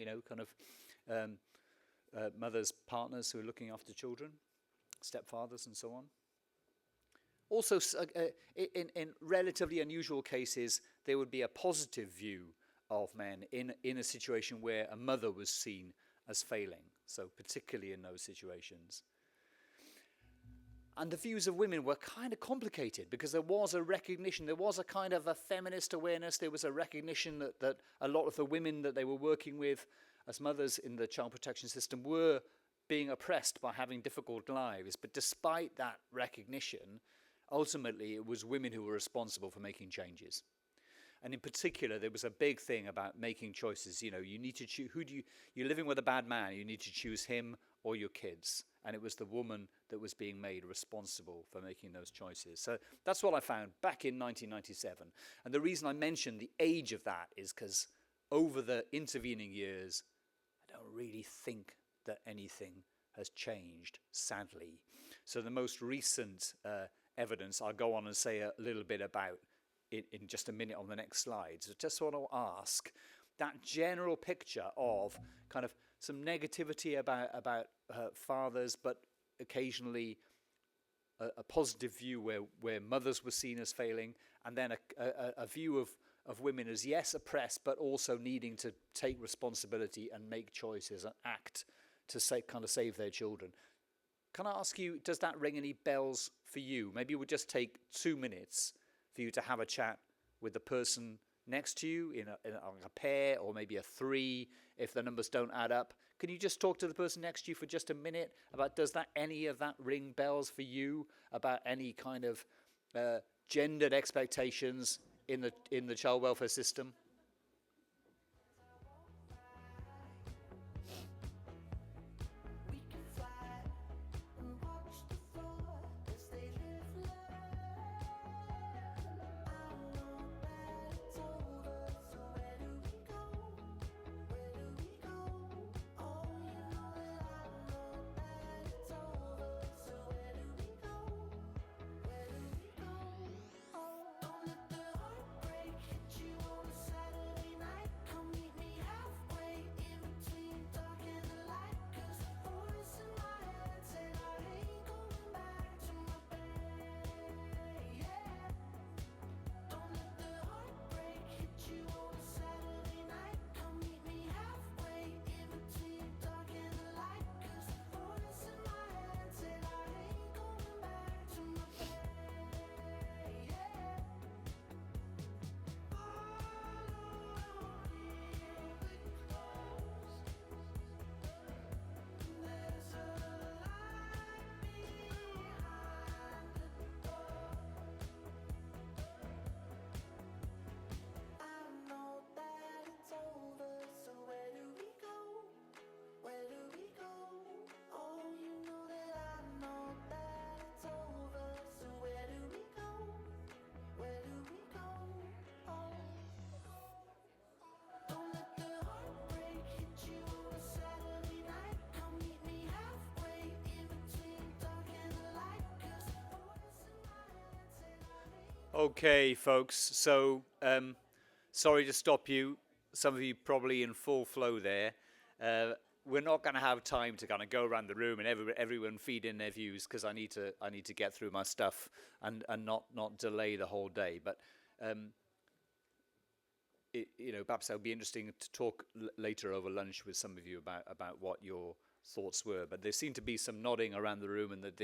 mothers, partners who are looking after children, stepfathers and so on. Also, in relatively unusual cases, there would be a positive view of men in a situation where a mother was seen as failing, so particularly in those situations. And the views of women were kind of complicated because there was a recognition, there was a kind of a feminist awareness, there was a recognition that a lot of the women that they were working with as mothers in the child protection system were being oppressed by having difficult lives. But despite that recognition, ultimately it was women who were responsible for making changes. And in particular, there was a big thing about making choices. You need to choose, you're living with a bad man, you need to choose him or your kids. And it was the woman that was being made responsible for making those choices. So that's what I found back in 1997. And the reason I mentioned the age of that is because over the intervening years, I don't really think that anything has changed, sadly. So the most recent evidence, I'll go on and say a little bit about in just a minute on the next slide. So just want to ask, that general picture of kind of some negativity about fathers, but occasionally a positive view where mothers were seen as failing, and then a view of women as, yes, oppressed, but also needing to take responsibility and make choices and act to save their children. Can I ask you, does that ring any bells for you? Maybe it would just take 2 minutes for you to have a chat with the person next to you in a pair, or maybe a 3 if the numbers don't add up. Can you just talk to the person next to you for just a minute about, does that any of that ring bells for you about any kind of gendered expectations in the child welfare system? Okay, folks, so sorry to stop you. Some of you probably in full flow there. We're not going to have time to kind of go around the room and everyone feed in their views, because I need to get through my stuff and not delay the whole day. But perhaps it'll be interesting to talk later over lunch with some of you about what your thoughts were. But there seemed to be some nodding around the room, and that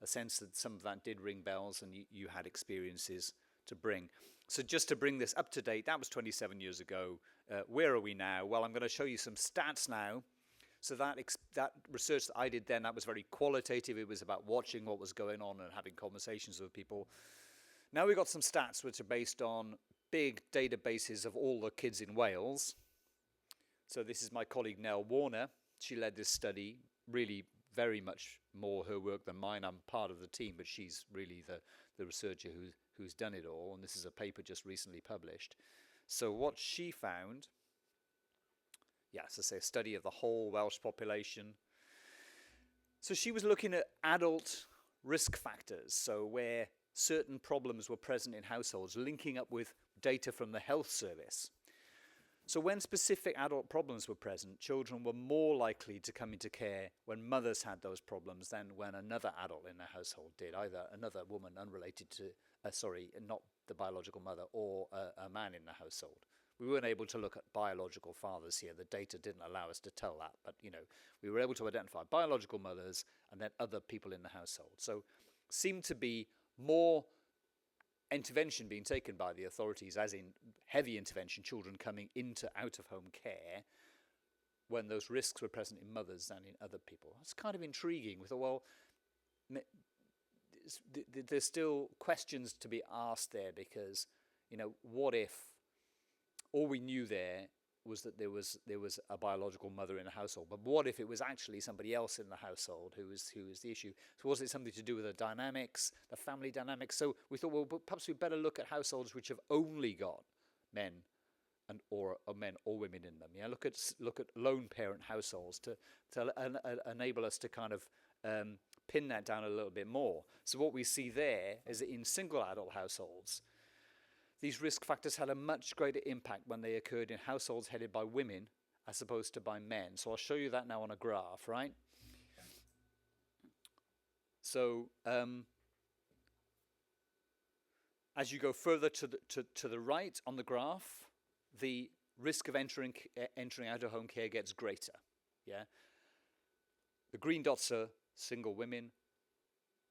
a sense that some of that did ring bells, and you had experiences to bring. So just to bring this up to date, that was 27 years ago. Where are we now? Well, I'm going to show you some stats now. So that research that I did then, that was very qualitative. It was about watching what was going on and having conversations with people. Now we've got some stats which are based on big databases of all the kids in Wales. So this is my colleague Nell Warner. She led this study, really very much more her work than mine. I'm part of the team, but she's really the researcher who's done it all. And this is a paper just recently published. So what she found, as I say, a study of the whole Welsh population. So she was looking at adult risk factors, so where certain problems were present in households, linking up with data from the health service. So when specific adult problems were present, children were more likely to come into care when mothers had those problems than when another adult in the household did, either another woman unrelated to, not the biological mother, or a man in the household. We weren't able to look at biological fathers here. The data didn't allow us to tell that, but we were able to identify biological mothers and then other people in the household. So seemed to be more intervention being taken by the authorities, as in heavy intervention, children coming into out-of-home care, when those risks were present in mothers than in other people. It's kind of intriguing. We thought, well, there's still questions to be asked there, because, what if all we knew there was that there was a biological mother in the household. But what if it was actually somebody else in the household who was the issue? So was it something to do with the dynamics, the family dynamics? So we thought, well, perhaps we better look at households which have only got men or men or women in them. Yeah, look at lone parent households to enable us to kind of pin that down a little bit more. So what we see there is that in single adult households, these risk factors had a much greater impact when they occurred in households headed by women as opposed to by men. So I'll show you that now on a graph, right? So as you go further to the right on the graph, the risk of entering out-of-home care gets greater. Yeah, the green dots are single women,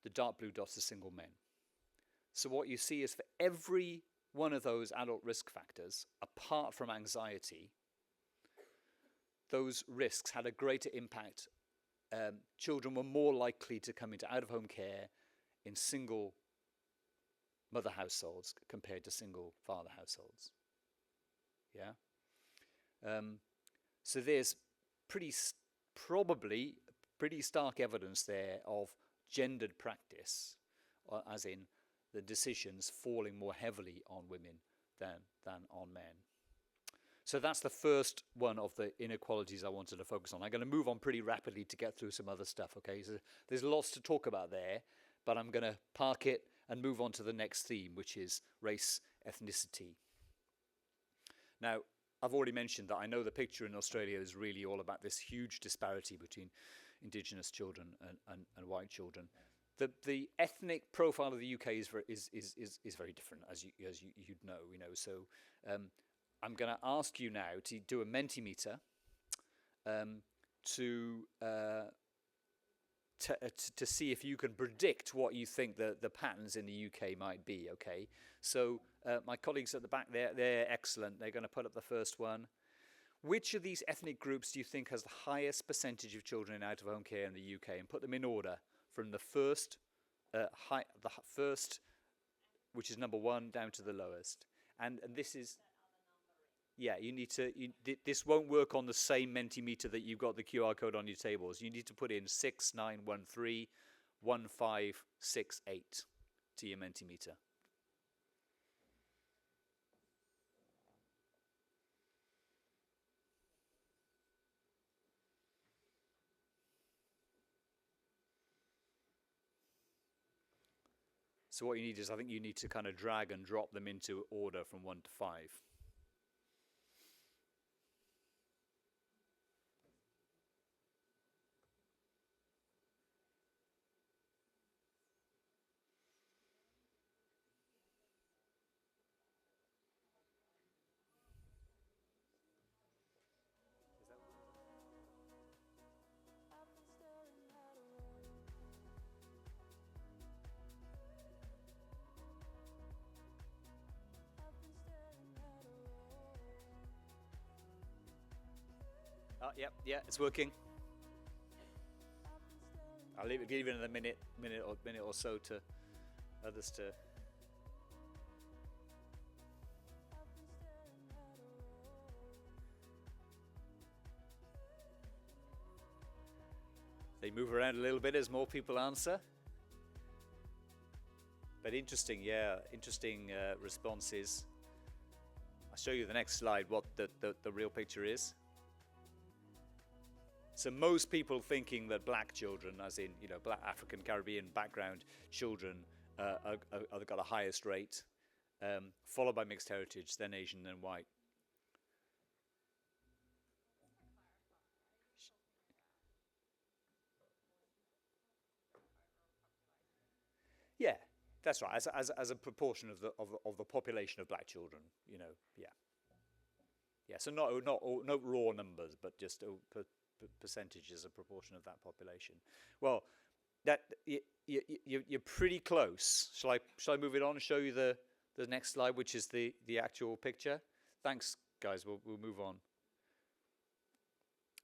the dark blue dots are single men. So what you see is for every one of those adult risk factors, apart from anxiety, those risks had a greater impact. Children were more likely to come into out-of-home care in single mother households compared to single father households. Yeah. So there's probably pretty stark evidence there of gendered practice, as in the decisions falling more heavily on women than on men. So that's the first one of the inequalities I wanted to focus on. I'm going to move on pretty rapidly to get through some other stuff, okay? So there's lots to talk about there, but I'm going to park it and move on to the next theme, which is race, ethnicity. Now, I've already mentioned that I know the picture in Australia is really all about this huge disparity between Indigenous children and white children. The ethnic profile of the UK is very different, as you'd know. So I'm going to ask you now to do a Mentimeter to see if you can predict what you think the patterns in the UK might be. Okay, so my colleagues at the back there, they're excellent. They're going to put up the first one. Which of these ethnic groups do you think has the highest percentage of children in out-of-home care in the UK? And put them in order from the first, which is number 1, down to the lowest. And this is, yeah, you need to. This won't work on the same Mentimeter that you've got the QR code on your tables. You need to put in 6913 1568 to your Mentimeter. So what you need is, I think you need to kind of drag and drop them into order from 1 to 5. Yeah, it's working. I'll give it another minute or so to others to. They move around a little bit as more people answer. But interesting responses. I'll show you the next slide what the real picture is. So most people thinking that black children, as in black African Caribbean background children, are got the highest rate, followed by mixed heritage, then Asian, then white. Yeah, that's right. As a proportion of the population of black children, yeah. So not raw numbers, but just percentage as a proportion of that population. Well, that you're pretty close. Shall I move it on and show you the next slide, which is the actual picture? Thanks, guys. We'll move on.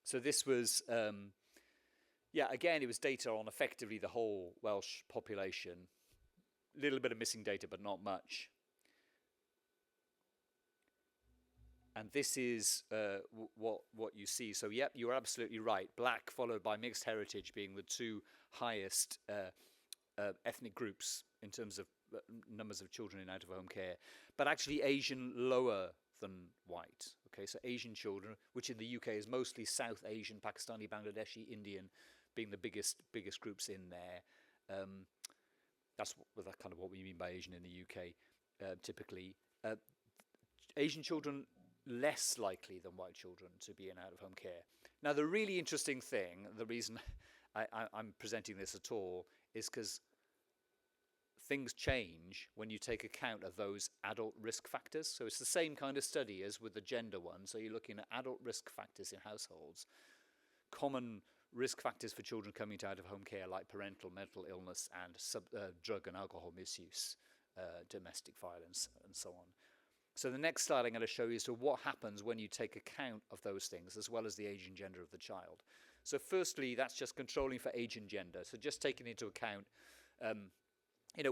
So this was again, it was data on effectively the whole Welsh population. Little bit of missing data, but not much. And this is what you see. So, yep, you're absolutely right. Black followed by mixed heritage being the two highest ethnic groups in terms of numbers of children in out-of-home care. But actually Asian lower than white. Okay, so Asian children, which in the UK is mostly South Asian, Pakistani, Bangladeshi, Indian, being the biggest groups in there. That's kind of what we mean by Asian in the UK, typically. Asian children less likely than white children to be in out-of-home care. Now, the really interesting thing, the reason I'm presenting this at all, is because things change when you take account of those adult risk factors. So it's the same kind of study as with the gender one. So you're looking at adult risk factors in households, common risk factors for children coming to out-of-home care like parental mental illness and drug and alcohol misuse, domestic violence, and so on. So the next slide I'm going to show you is what happens when you take account of those things as well as the age and gender of the child. So firstly, that's just controlling for age and gender. So just taking into account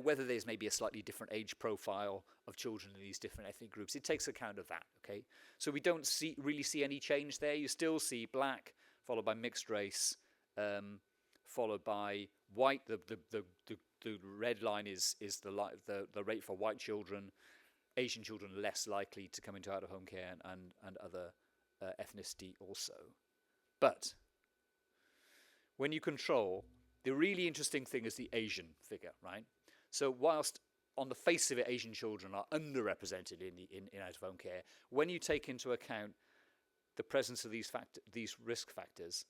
whether there's maybe a slightly different age profile of children in these different ethnic groups. It takes account of that, okay? So we don't really see any change there. You still see black, followed by mixed race, followed by white. The red line is the rate for white children. Asian children less likely to come into out-of-home care and other ethnicity also. But when you control, the really interesting thing is the Asian figure, right? So whilst on the face of it, Asian children are underrepresented in out-of-home care, when you take into account the presence of these risk factors,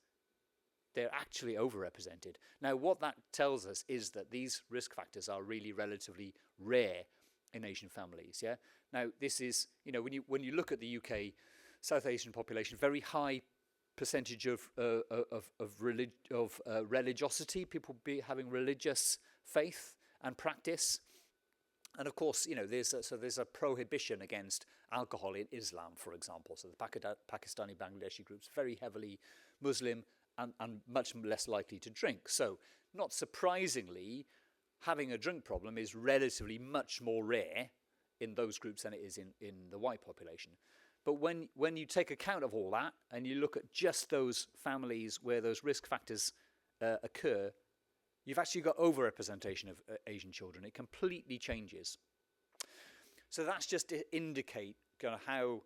they're actually overrepresented. Now, what that tells us is that these risk factors are really relatively rare in Asian families. Yeah. Now, this is when you look at the UK South Asian population, very high percentage of religiosity, people having religious faith and practice. And of course, there's a prohibition against alcohol in Islam, for example. So the Pakistani, Bangladeshi groups, very heavily Muslim and much less likely to drink. So not surprisingly, having a drink problem is relatively much more rare in those groups than it is in the white population. But when you take account of all that and you look at just those families where those risk factors occur, you've actually got overrepresentation of Asian children. It completely changes. So that's just to indicate kind of how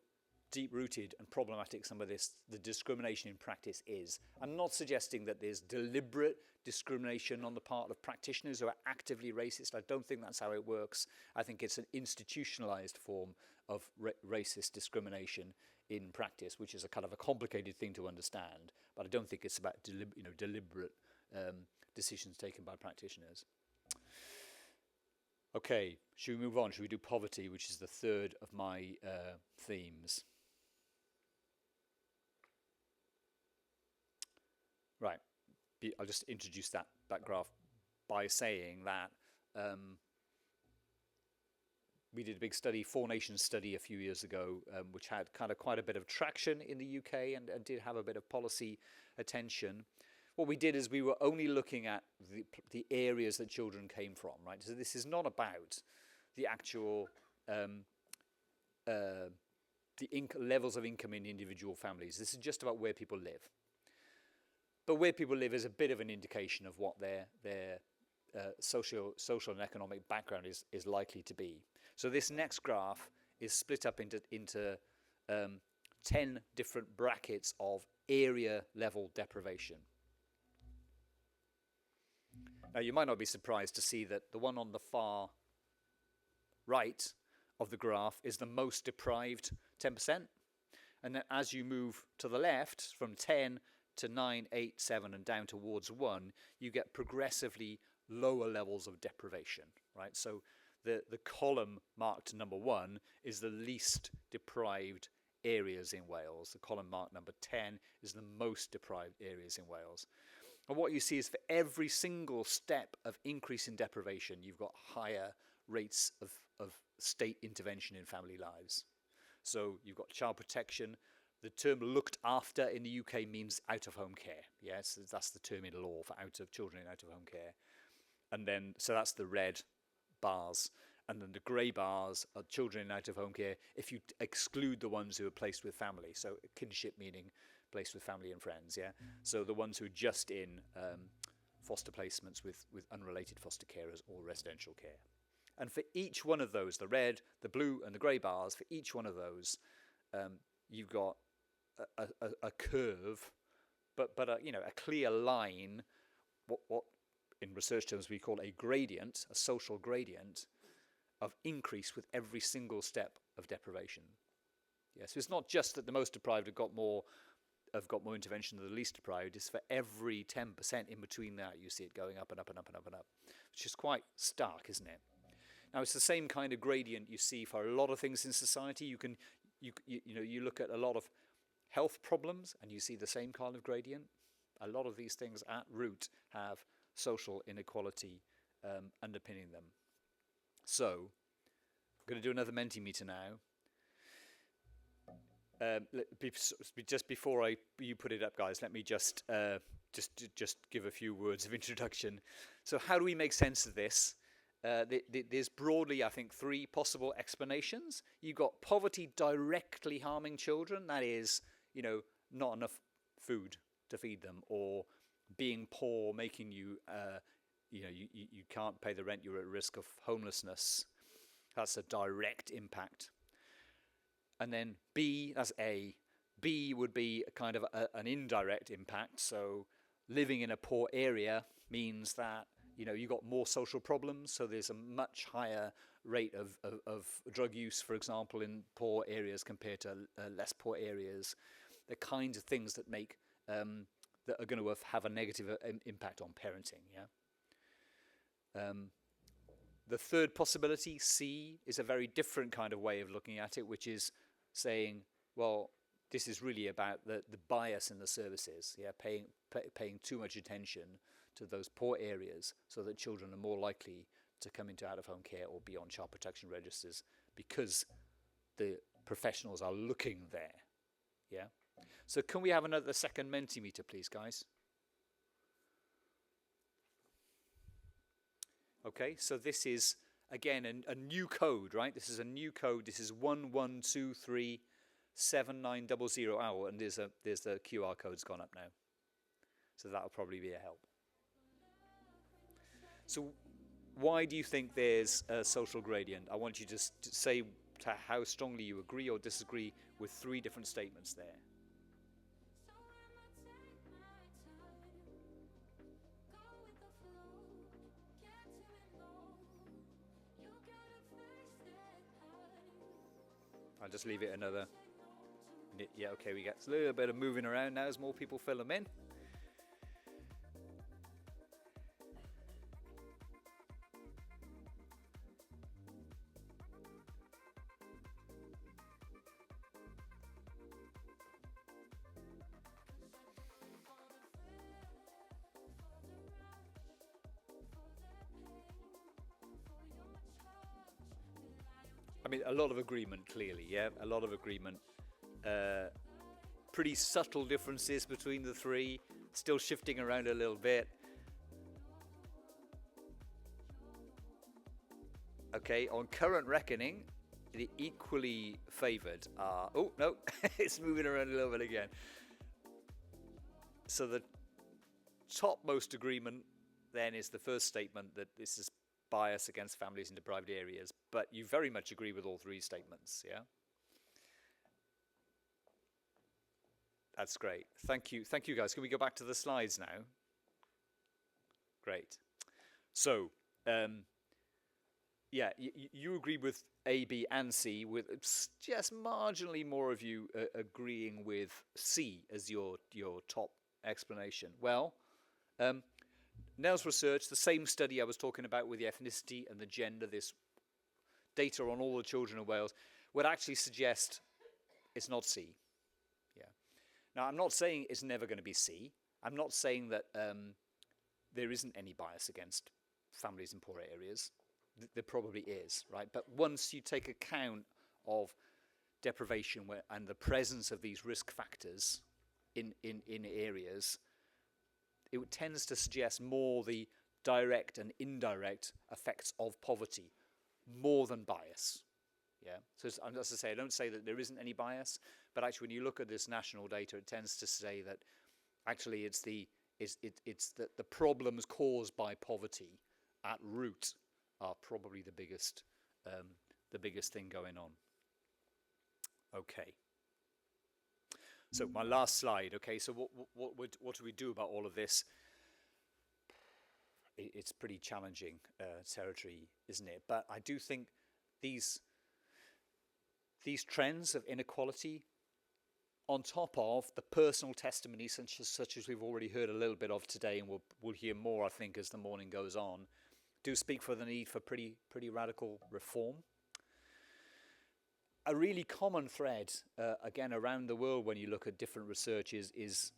deep-rooted and problematic some of the discrimination in practice is. I'm not suggesting that there's deliberate discrimination on the part of practitioners who are actively racist. I don't think that's how it works. I think it's an institutionalized form of racist discrimination in practice, which is a kind of a complicated thing to understand. But I don't think it's about deliberate decisions taken by practitioners. Okay, should we move on? Should we do poverty, which is the third of my themes? Right, I'll just introduce that graph by saying that we did a big study, 4 Nations study a few years ago, which had kind of quite a bit of traction in the UK and did have a bit of policy attention. What we did is we were only looking at the areas that children came from, right? So this is not about the actual levels of income in individual families. This is just about where people live. But where people live is a bit of an indication of what their social and economic background is likely to be. So this next graph is split up into 10 different brackets of area level deprivation. Now, you might not be surprised to see that the one on the far right of the graph is the most deprived 10%. And then as you move to the left, from 10 to 9, 8, 7, and down towards 1, you get progressively lower levels of deprivation, right? So the column marked number 1 is the least deprived areas in Wales. The column marked number 10 is the most deprived areas in Wales. And what you see is for every single step of increase in deprivation, you've got higher rates of state intervention in family lives. So you've got child protection. The term looked after in the UK means out-of-home care. Yes, that's the term in law for children in out-of-home care. And then, so that's the red bars. and then the grey bars are children in out-of-home care if you exclude the ones who are placed with family. So kinship meaning placed with family and friends, yeah? So the ones who are just in foster placements with unrelated foster carers or residential care. And for each one of those, the red, the blue and the grey bars, for each one of those, you've got a curve, but a clear line, what in research terms we call a gradient, a social gradient, of increase with every single step of deprivation. Yes, so it's not just that the most deprived have got more intervention than the least deprived. It's for every 10% in between that you see it going up and up and up and up and up, which is quite stark, isn't it? Now it's the same kind of gradient you see for a lot of things in society. You look at a lot of health problems and you see the same kind of gradient. A lot of these things at root have social inequality underpinning them. So, I'm going to do another Mentimeter now. Just before you put it up, guys, let me just give a few words of introduction. So, how do we make sense of this? There's broadly, I think, 3 possible explanations. You've got poverty directly harming children. That is, not enough food to feed them, or being poor making you, you can't pay the rent, you're at risk of homelessness. That's a direct impact. And then B, that's A. B would be a kind of an indirect impact. So living in a poor area means that, you've got more social problems. So there's a much higher rate of drug use, for example, in poor areas compared to less poor areas. The kinds of things that make that are going to have a negative impact on parenting. Yeah. The third possibility, C, is a very different kind of way of looking at it, which is saying, well, this is really about the bias in the services. Yeah, paying too much attention to those poor areas so that children are more likely to come into out-of-home care or be on child protection registers because the professionals are looking there. Yeah. So can we have another second Mentimeter, please, guys? Okay, so this is, again, a new code, right? This is a new code. This is 11237900. Oh, and there's the QR code's gone up now. So that'll probably be a help. So why do you think there's a social gradient? I want you to say how strongly you agree or disagree with 3 different statements there. I'll just leave it another. Yeah, okay, we get a little bit of moving around now as more people fill them in. I mean, a lot of agreement, clearly, yeah? A lot of agreement. Pretty subtle differences between the 3, still shifting around a little bit. Okay, on current reckoning, the equally favoured are... Oh, no, it's moving around a little bit again. So the topmost agreement, then, is the first statement that this is bias against families in deprived areas, but you very much agree with all 3 statements, yeah? That's great. Thank you, guys. Can we go back to the slides now? Great. So, yeah, you agree with A, B, and C, with just marginally more of you agreeing with C as your top explanation. Well, Nell's research, the same study I was talking about with the ethnicity and the gender, this data on all the children in Wales, would actually suggest it's not C. Yeah. Now, I'm not saying it's never going to be C. I'm not saying that there isn't any bias against families in poor areas. There probably is, right? But once you take account of deprivation and the presence of these risk factors in areas, it tends to suggest more the direct and indirect effects of poverty more than bias. Yeah. So as I say, I don't say that there isn't any bias, but actually when you look at this national data, it tends to say that actually it's the problems caused by poverty at root are probably the biggest thing going on. Okay. So my last slide. Okay. So what do we do about all of this? It's pretty challenging territory, isn't it? But I do think these trends of inequality, on top of the personal testimony such as we've already heard a little bit of today, and we'll hear more, I think, as the morning goes on, do speak for the need for pretty radical reform. A really common thread, again, around the world when you look at different research is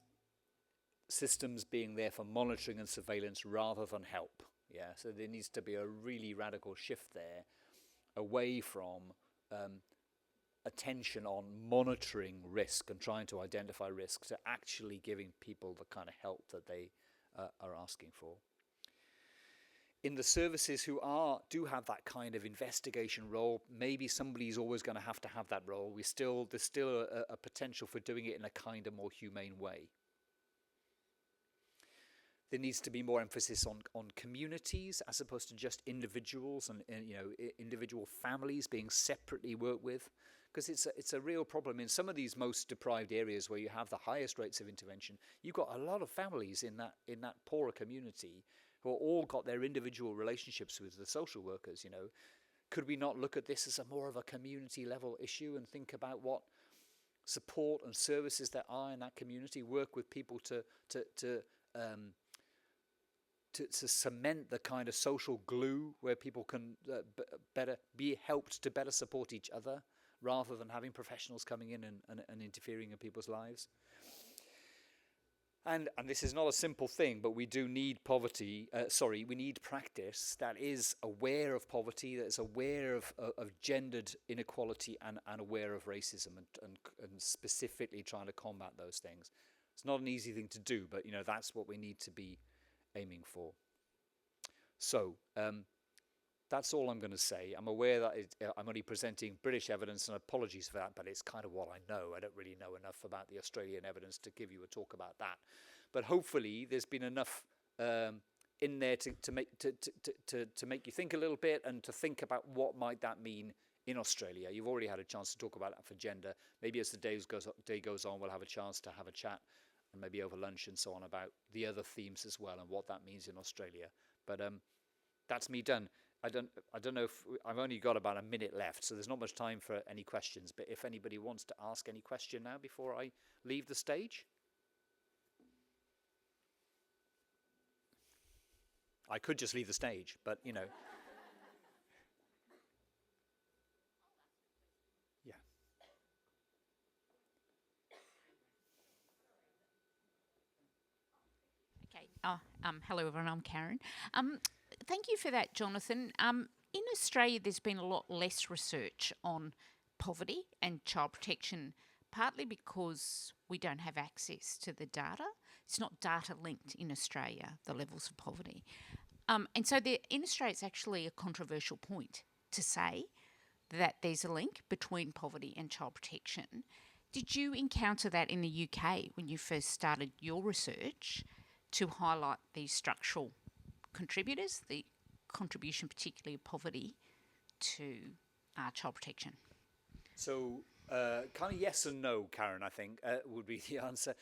systems being there for monitoring and surveillance rather than help. Yeah, so there needs to be a really radical shift there, away from attention on monitoring risk and trying to identify risks to actually giving people the kind of help that they are asking for. In the services who do have that kind of investigation role, maybe somebody's always going to have that role. There's still a potential for doing it in a kind of more humane way. There needs to be more emphasis on communities as opposed to just individuals and individual families being separately worked with, because it's a real problem in some of these most deprived areas where you have the highest rates of intervention. You've got a lot of families in that poorer community who are all got their individual relationships with the social workers. Could we not look at this as a more of a community level issue and think about what support and services there are in that community? Work with people to cement the kind of social glue where people can better be helped to better support each other, rather than having professionals coming in and interfering in people's lives. And this is not a simple thing, but we do need we need practice that is aware of poverty, that is aware of gendered inequality and aware of racism and specifically trying to combat those things. It's not an easy thing to do, but that's what we need to be aiming for. So that's all I'm going to say. I'm aware that I'm only presenting British evidence, and apologies for that, but it's kind of what I know. I don't really know enough about the Australian evidence to give you a talk about that. But hopefully there's been enough in there to make you think a little bit and to think about what might that mean in Australia. You've already had a chance to talk about that for gender. Maybe as the day goes on, we'll have a chance to have a chat, and maybe over lunch and so on, about the other themes as well and what that means in Australia. But that's me done. I don't know if I've only got about a minute left, so there's not much time for any questions. But if anybody wants to ask any question now before I leave the stage. I could just leave the stage, but Yeah. Okay. Hello, everyone. I'm Karen. Thank you for that, Jonathan. In Australia, there's been a lot less research on poverty and child protection, partly because we don't have access to the data. It's not data linked in Australia, the levels of poverty. And so in Australia, it's actually a controversial point to say that there's a link between poverty and child protection. Did you encounter that in the UK when you first started your research to highlight these structural contributors, the contribution particularly of poverty to child protection? So kind of yes and no, Karen, I think would be the answer.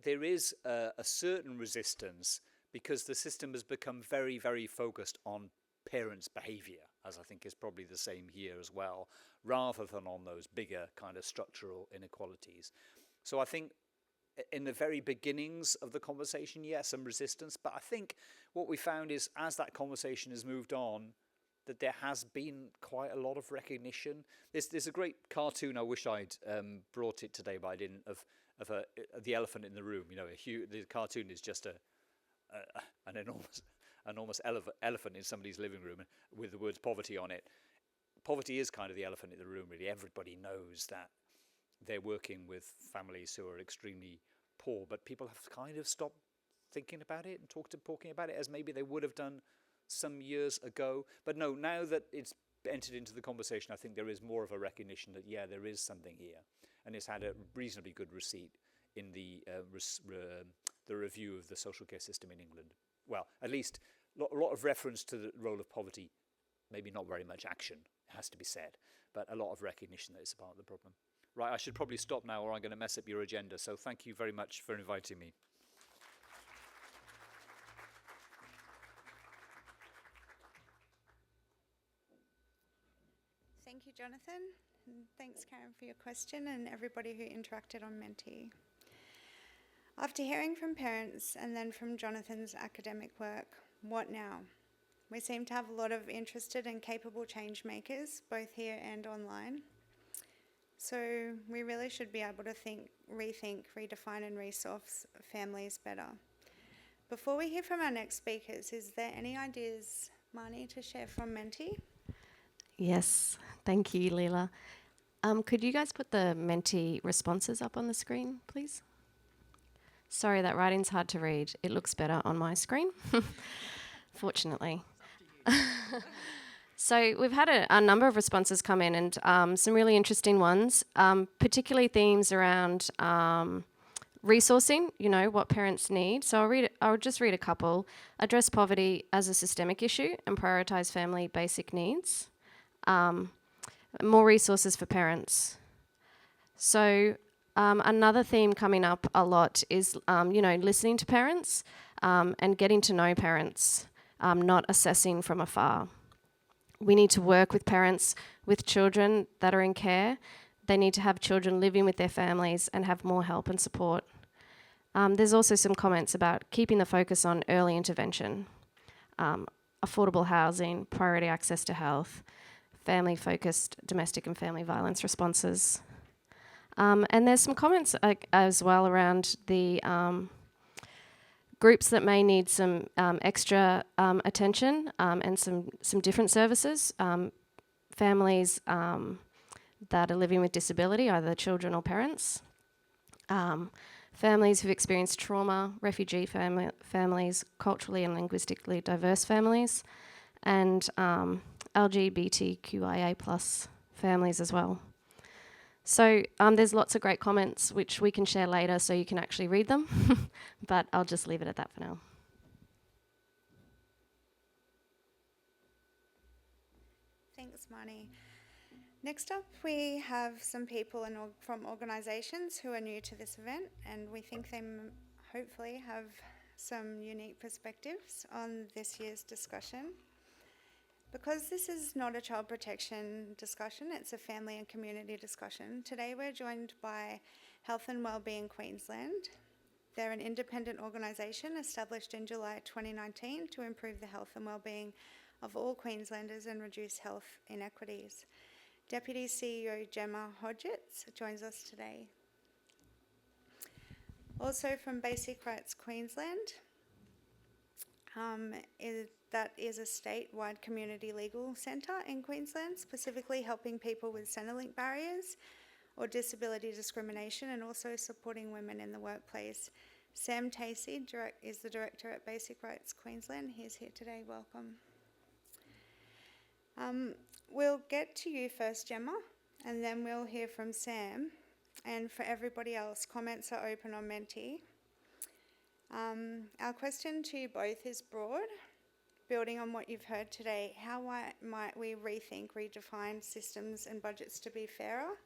There is a certain resistance because the system has become very, very focused on parents' behaviour, as I think is probably the same here as well, rather than on those bigger kind of structural inequalities. So I think in the very beginnings of the conversation, yes, some resistance. But I think what we found is as that conversation has moved on, that there has been quite a lot of recognition. There's a great cartoon, I wish I'd brought it today, but I didn't, of the elephant in the room. The cartoon is just an enormous elephant in somebody's living room with the words poverty on it. Poverty is kind of the elephant in the room, really. Everybody knows that they're working with families who are extremely poor, but people have kind of stopped thinking about it and talking about it as maybe they would have done some years ago. But no, now that it's entered into the conversation, I think there is more of a recognition that, yeah, there is something here. And it's had a reasonably good receipt in the review of the social care system in England. Well, at least a lot of reference to the role of poverty, maybe not very much action, it has to be said, but a lot of recognition that it's a part of the problem. Right, I should probably stop now or I'm going to mess up your agenda. So thank you very much for inviting me. Thank you, Jonathan. And thanks, Karen, for your question and everybody who interacted on Menti. After hearing from parents and then from Jonathan's academic work, what now? We seem to have a lot of interested and capable change makers, both here and online. So we really should be able to think, rethink, redefine and resource families better. Before we hear from our next speakers, is there any ideas, Marnie, to share from Menti? Yes, thank you, Leela. Could you guys put the Menti responses up on the screen, please? Sorry, that writing's hard to read. It looks better on my screen, fortunately. So we've had a number of responses come in and some really interesting ones, particularly themes around resourcing, you know, what parents need. So I'll just read a couple. Address poverty as a systemic issue and prioritise family basic needs. More resources for parents. So another theme coming up a lot is, you know, listening to parents and getting to know parents, not assessing from afar. We need to work with parents with children that are in care. They need to have children living with their families and have more help and support. There's also some comments about keeping the focus on early intervention, affordable housing, priority access to health, family-focused domestic and family violence responses. And there's some comments as well around the groups that may need some extra attention and some different services. Families that are living with disability, either children or parents. Families who've experienced trauma, refugee families, culturally and linguistically diverse families, and LGBTQIA+ families as well. So there's lots of great comments which we can share later so you can actually read them, but I'll just leave it at that for now. Thanks, Marnie. Next up, we have some people from organisations who are new to this event, and we think they hopefully have some unique perspectives on this year's discussion. Because this is not a child protection discussion, it's a family and community discussion. Today we're joined by Health and Wellbeing Queensland. They're an independent organisation established in July 2019 to improve the health and wellbeing of all Queenslanders and reduce health inequities. Deputy CEO Gemma Hodgetts joins us today. Also from Basic Rights Queensland, that is a statewide community legal centre in Queensland, specifically helping people with Centrelink barriers or disability discrimination and also supporting women in the workplace. Sam Tacey is the director at Basic Rights Queensland. He's here today. Welcome. We'll get to you first, Gemma, and then we'll hear from Sam. And for everybody else, comments are open on Menti. Our question to you both is broad. Building on what you've heard today, how might we rethink, redefine systems and budgets to be fairer?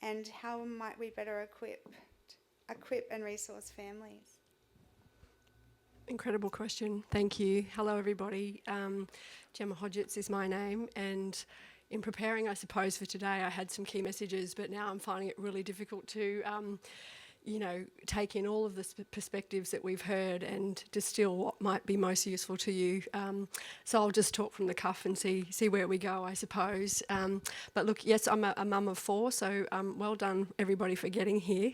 And how might we better equip and resource families? Incredible question. Thank you. Hello, everybody. Gemma Hodgetts is my name, and in preparing, I suppose, for today, I had some key messages, but now I'm finding it really difficult to take in all of the perspectives that we've heard and distill what might be most useful to you. So I'll just talk from the cuff and see where we go, I suppose. But look, yes, I'm a mum of 4, so well done everybody for getting here,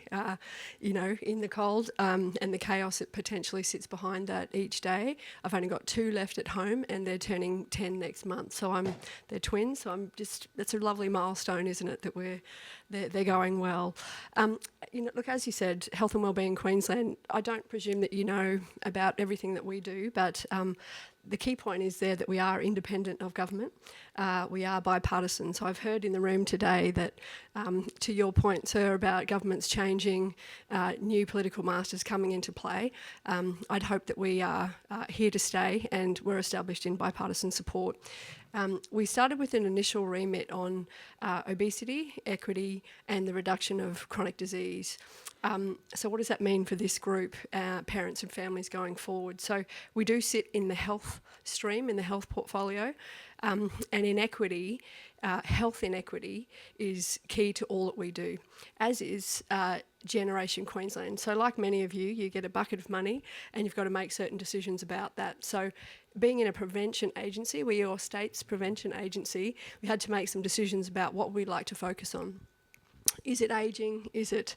in the cold and the chaos that potentially sits behind that each day. I've only got 2 left at home and they're turning 10 next month. So they're twins, so that's a lovely milestone, isn't it, that they're going well. Look, as you said, Health and Wellbeing Queensland, I don't presume that you know about everything that we do, but the key point is there that we are independent of government. We are bipartisan. So I've heard in the room today that, to your point, sir, about governments changing, new political masters coming into play, I'd hope that we are here to stay and we're established in bipartisan support. We started with an initial remit on obesity, equity, and the reduction of chronic disease. So what does that mean for this group, parents and families going forward? So we do sit in the health stream, in the health portfolio, and inequity, health inequity is key to all that we do, as is Generation Queensland. So like many of you, you get a bucket of money and you've got to make certain decisions about that. So being in a prevention agency, we're your state's prevention agency, we had to make some decisions about what we'd like to focus on. Is it ageing? Is it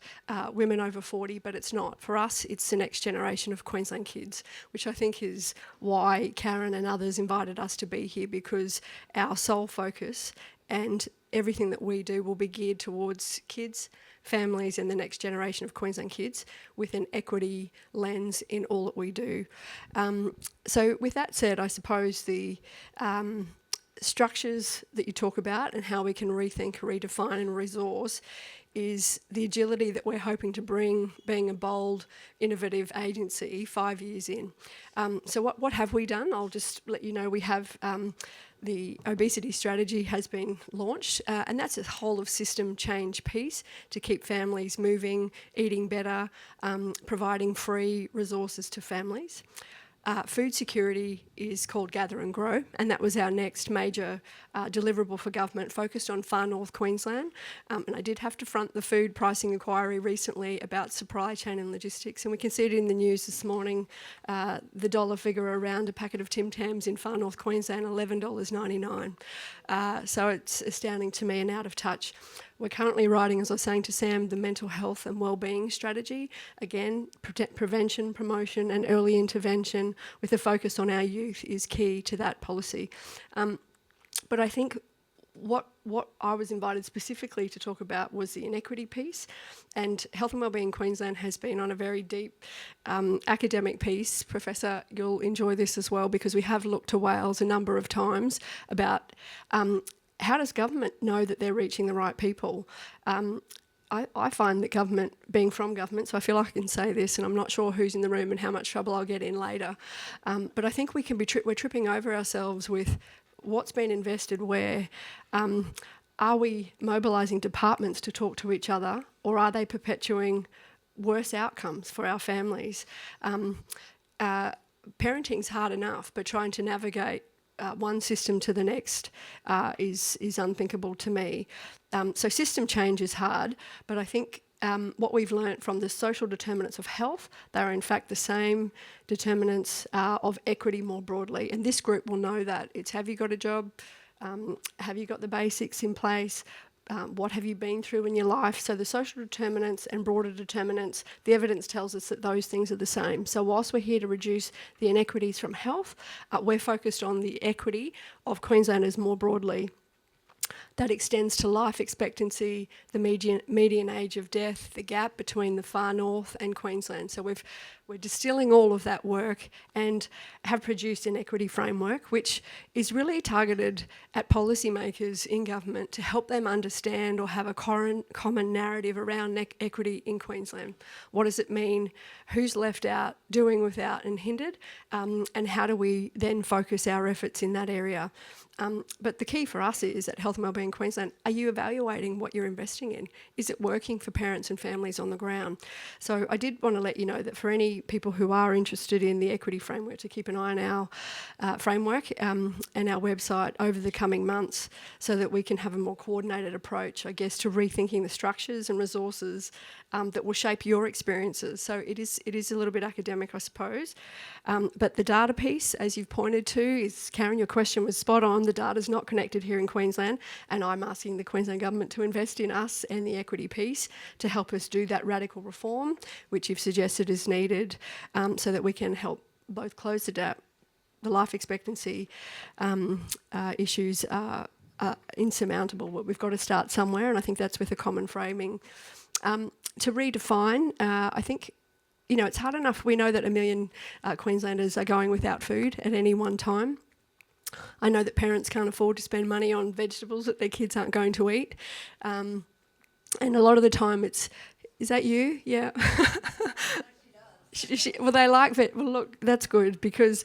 women over 40? But it's not. For us, it's the next generation of Queensland kids, which I think is why Karen and others invited us to be here, because our sole focus and everything that we do will be geared towards kids, families and the next generation of Queensland kids with an equity lens in all that we do. So with that said, I suppose the structures that you talk about and how we can rethink, redefine and resource is the agility that we're hoping to bring, being a bold, innovative agency 5 years in. So what have we done? I'll just let you know we have the obesity strategy has been launched, and that's a whole of system change piece to keep families moving, eating better, providing free resources to families. Food security is called Gather and Grow, and that was our next major deliverable for government, focused on far north Queensland. And I did have to front the food pricing inquiry recently about supply chain and logistics, and we can see it in the news this morning, the dollar figure around a packet of Tim Tams in far north Queensland, $11.99. So it's astounding to me and out of touch. We're currently writing, as I was saying to Sam, the mental health and wellbeing strategy. Again, prevention, promotion and early intervention with a focus on our youth is key to that policy. But I think what I was invited specifically to talk about was the inequity piece, and Health and Wellbeing Queensland has been on a very deep academic piece. Professor, you'll enjoy this as well, because we have looked to Wales a number of times about how does government know that they're reaching the right people? I find that government, being from government, so I feel like I can say this, and I'm not sure who's in the room and how much trouble I'll get in later, but I think we can be we're tripping over ourselves with what's been invested where. Are we mobilising departments to talk to each other, or are they perpetuating worse outcomes for our families? Parenting's hard enough, but trying to navigate one system to the next is unthinkable to me. So system change is hard, but I think what we've learnt from the social determinants of health, they are in fact the same determinants of equity more broadly, and this group will know that. It's have you got a job, have you got the basics in place, what have you been through in your life? So the social determinants and broader determinants, the evidence tells us that those things are the same. So whilst we're here to reduce the inequities from health, we're focused on the equity of Queenslanders more broadly. That extends to life expectancy, the median age of death, the gap between the far north and Queensland. So we're distilling all of that work and have produced an equity framework which is really targeted at policymakers in government to help them understand or have a common narrative around equity in Queensland. What does it mean? Who's left out, doing without and hindered? And how do we then focus our efforts in that area? But the key for us is at Health and Wellbeing Queensland, are you evaluating what you're investing in? Is it working for parents and families on the ground? So I did want to let you know that for any people who are interested in the equity framework, to keep an eye on our framework and our website over the coming months so that we can have a more coordinated approach, I guess, to rethinking the structures and resources that will shape your experiences. So it is a little bit academic, I suppose. But the data piece, as you've pointed to, is, Karen, your question was spot on. The data's not connected here in Queensland, and I'm asking the Queensland Government to invest in us and the equity piece to help us do that radical reform, which you've suggested is needed, so that we can help both close the gap. The life expectancy issues are insurmountable, but we've got to start somewhere, and I think that's with a common framing. To redefine, I think you know, it's hard enough. We know that 1 million Queenslanders are going without food at any one time. I know that parents can't afford to spend money on vegetables that their kids aren't going to eat. And a lot of the time is that you? Yeah. Well, they like that. Well, look, that's good because,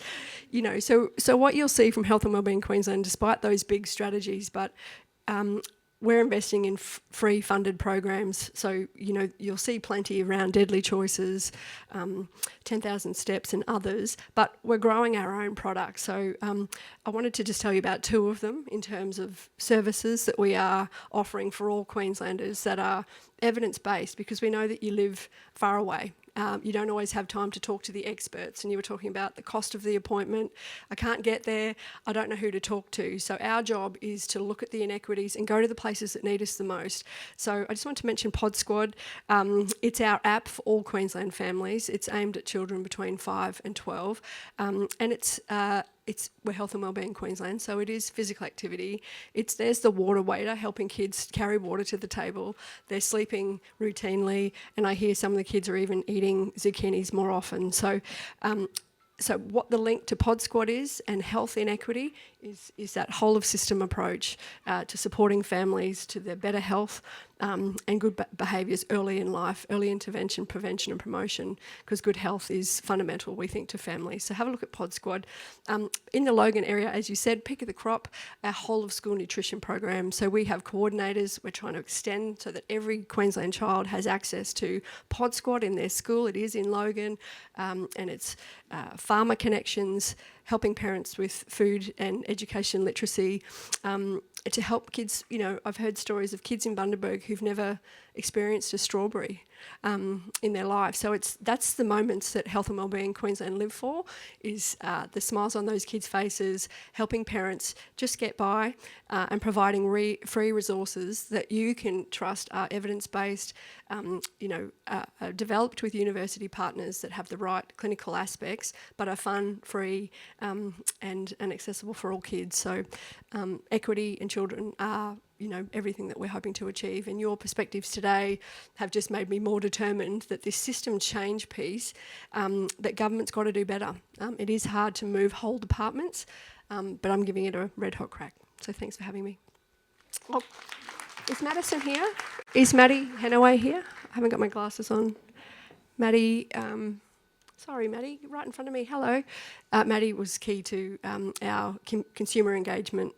you know, so what you'll see from Health and Wellbeing Queensland, despite those big strategies, but we're investing in free funded programs. So, you know, you'll see plenty around Deadly Choices, 10,000 Steps and others, but we're growing our own products. So I wanted to just tell you about 2 of them in terms of services that we are offering for all Queenslanders that are evidence-based, because we know that you live far away. You don't always have time to talk to the experts, and you were talking about the cost of the appointment. I can't get there, I don't know who to talk to. So our job is to look at the inequities and go to the places that need us the most. So I just want to mention Pod Squad. It's our app for all Queensland families. It's aimed at children between 5 and 12, and we're Health and Wellbeing Queensland, so it is physical activity. There's the water waiter helping kids carry water to the table. They're sleeping routinely, and I hear some of the kids are even eating zucchinis more often. So what the link to Pod Squad is and health inequity is that whole of system approach to supporting families to their better health and good behaviours early in life, early intervention, prevention and promotion, because good health is fundamental, we think, to families. So have a look at Pod Squad. In the Logan area, as you said, pick of the crop, our whole of school nutrition program. So we have coordinators we're trying to extend so that every Queensland child has access to Pod Squad in their school. It is in Logan, and it's farmer connections, helping parents with food and education literacy, to help kids. You know, I've heard stories of kids in Bundaberg who've never experienced a strawberry in their life. So that's the moments that Health and Wellbeing Queensland live for, is the smiles on those kids' faces, helping parents just get by, and providing free resources that you can trust are evidence-based, developed with university partners that have the right clinical aspects, but are fun, free, and accessible for all kids. So equity and children are, you know, everything that we're hoping to achieve. And your perspectives today have just made me more determined that this system change piece, that government's got to do better. It is hard to move whole departments, but I'm giving it a red hot crack. So thanks for having me. Oh, is Madison here? Is Maddie Hanaway here? I haven't got my glasses on. Maddie, sorry, Maddie, right in front of me. Hello. Maddie was key to our consumer engagement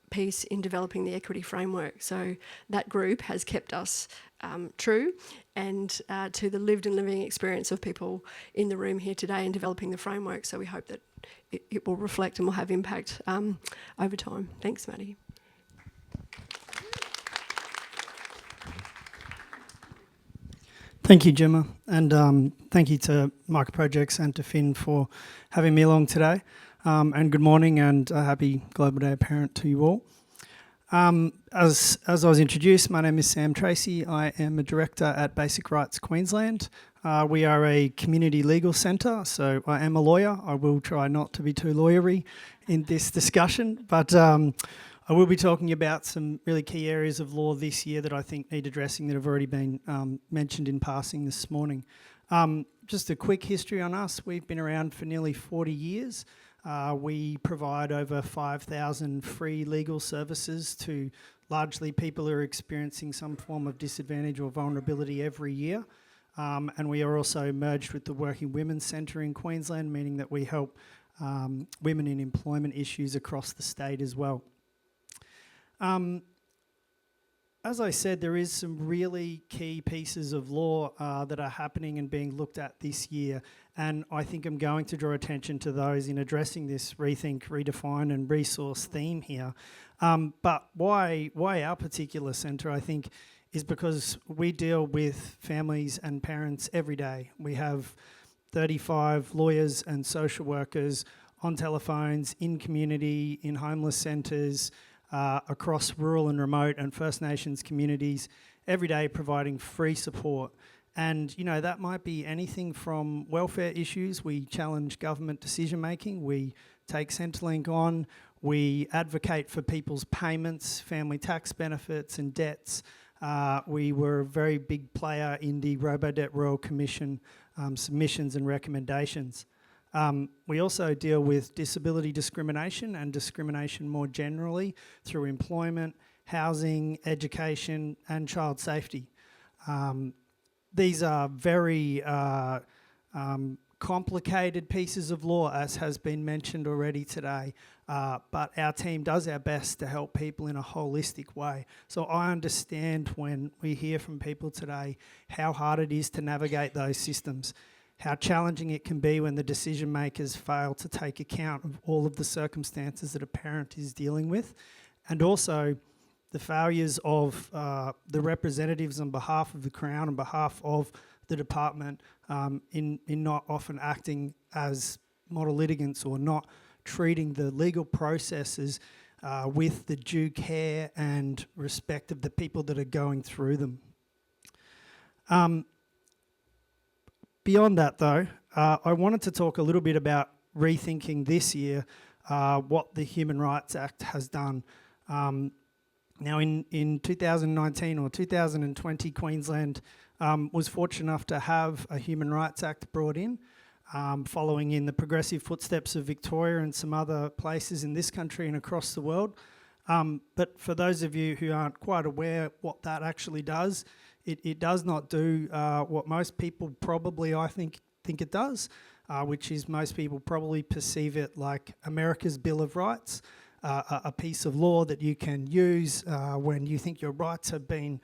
piece in developing the equity framework. So that group has kept us true and to the lived and living experience of people in the room here today in developing the framework. So we hope that it will reflect and will have impact over time. Thanks, Maddie. Thank you, Gemma, and thank you to Microprojects and to Finn for having me along today. And good morning and a happy Global Day of Parent to you all. As I was introduced, my name is Sam Tracy. I am a director at Basic Rights Queensland. We are a community legal centre, so I am a lawyer. I will try not to be too lawyery in this discussion, but I will be talking about some really key areas of law this year that I think need addressing that have already been mentioned in passing this morning. Just a quick history on us. We've been around for nearly 40 years. We provide over 5,000 free legal services to largely people who are experiencing some form of disadvantage or vulnerability every year. And we are also merged with the Working Women's Centre in Queensland, meaning that we help women in employment issues across the state as well. As I said, there is some really key pieces of law that are happening and being looked at this year, and I think I'm going to draw attention to those in addressing this rethink, redefine and resource theme here. But why our particular centre, I think, is because we deal with families and parents every day. We have 35 lawyers and social workers on telephones, in community, in homeless centres, across rural and remote and First Nations communities, every day providing free support. And, you know, that might be anything from welfare issues. We challenge government decision making. We take Centrelink on. We advocate for people's payments, family tax benefits and debts. We were a very big player in the Robodebt Royal Commission submissions and recommendations. We also deal with disability discrimination and discrimination more generally through employment, housing, education and child safety. These are very complicated pieces of law, as has been mentioned already today, but our team does our best to help people in a holistic way. So I understand when we hear from people today how hard it is to navigate those systems, how challenging it can be when the decision makers fail to take account of all of the circumstances that a parent is dealing with, and also the failures of the representatives on behalf of the Crown, on behalf of the department, in not often acting as model litigants or not treating the legal processes with the due care and respect of the people that are going through them. Beyond that though, I wanted to talk a little bit about rethinking this year what the Human Rights Act has done. Now in 2019 or 2020, Queensland was fortunate enough to have a Human Rights Act brought in, following in the progressive footsteps of Victoria and some other places in this country and across the world. But for those of you who aren't quite aware what that actually does, it does not do what most people probably, I think it does, which is most people probably perceive it like America's Bill of Rights, a piece of law that you can use when you think your rights have been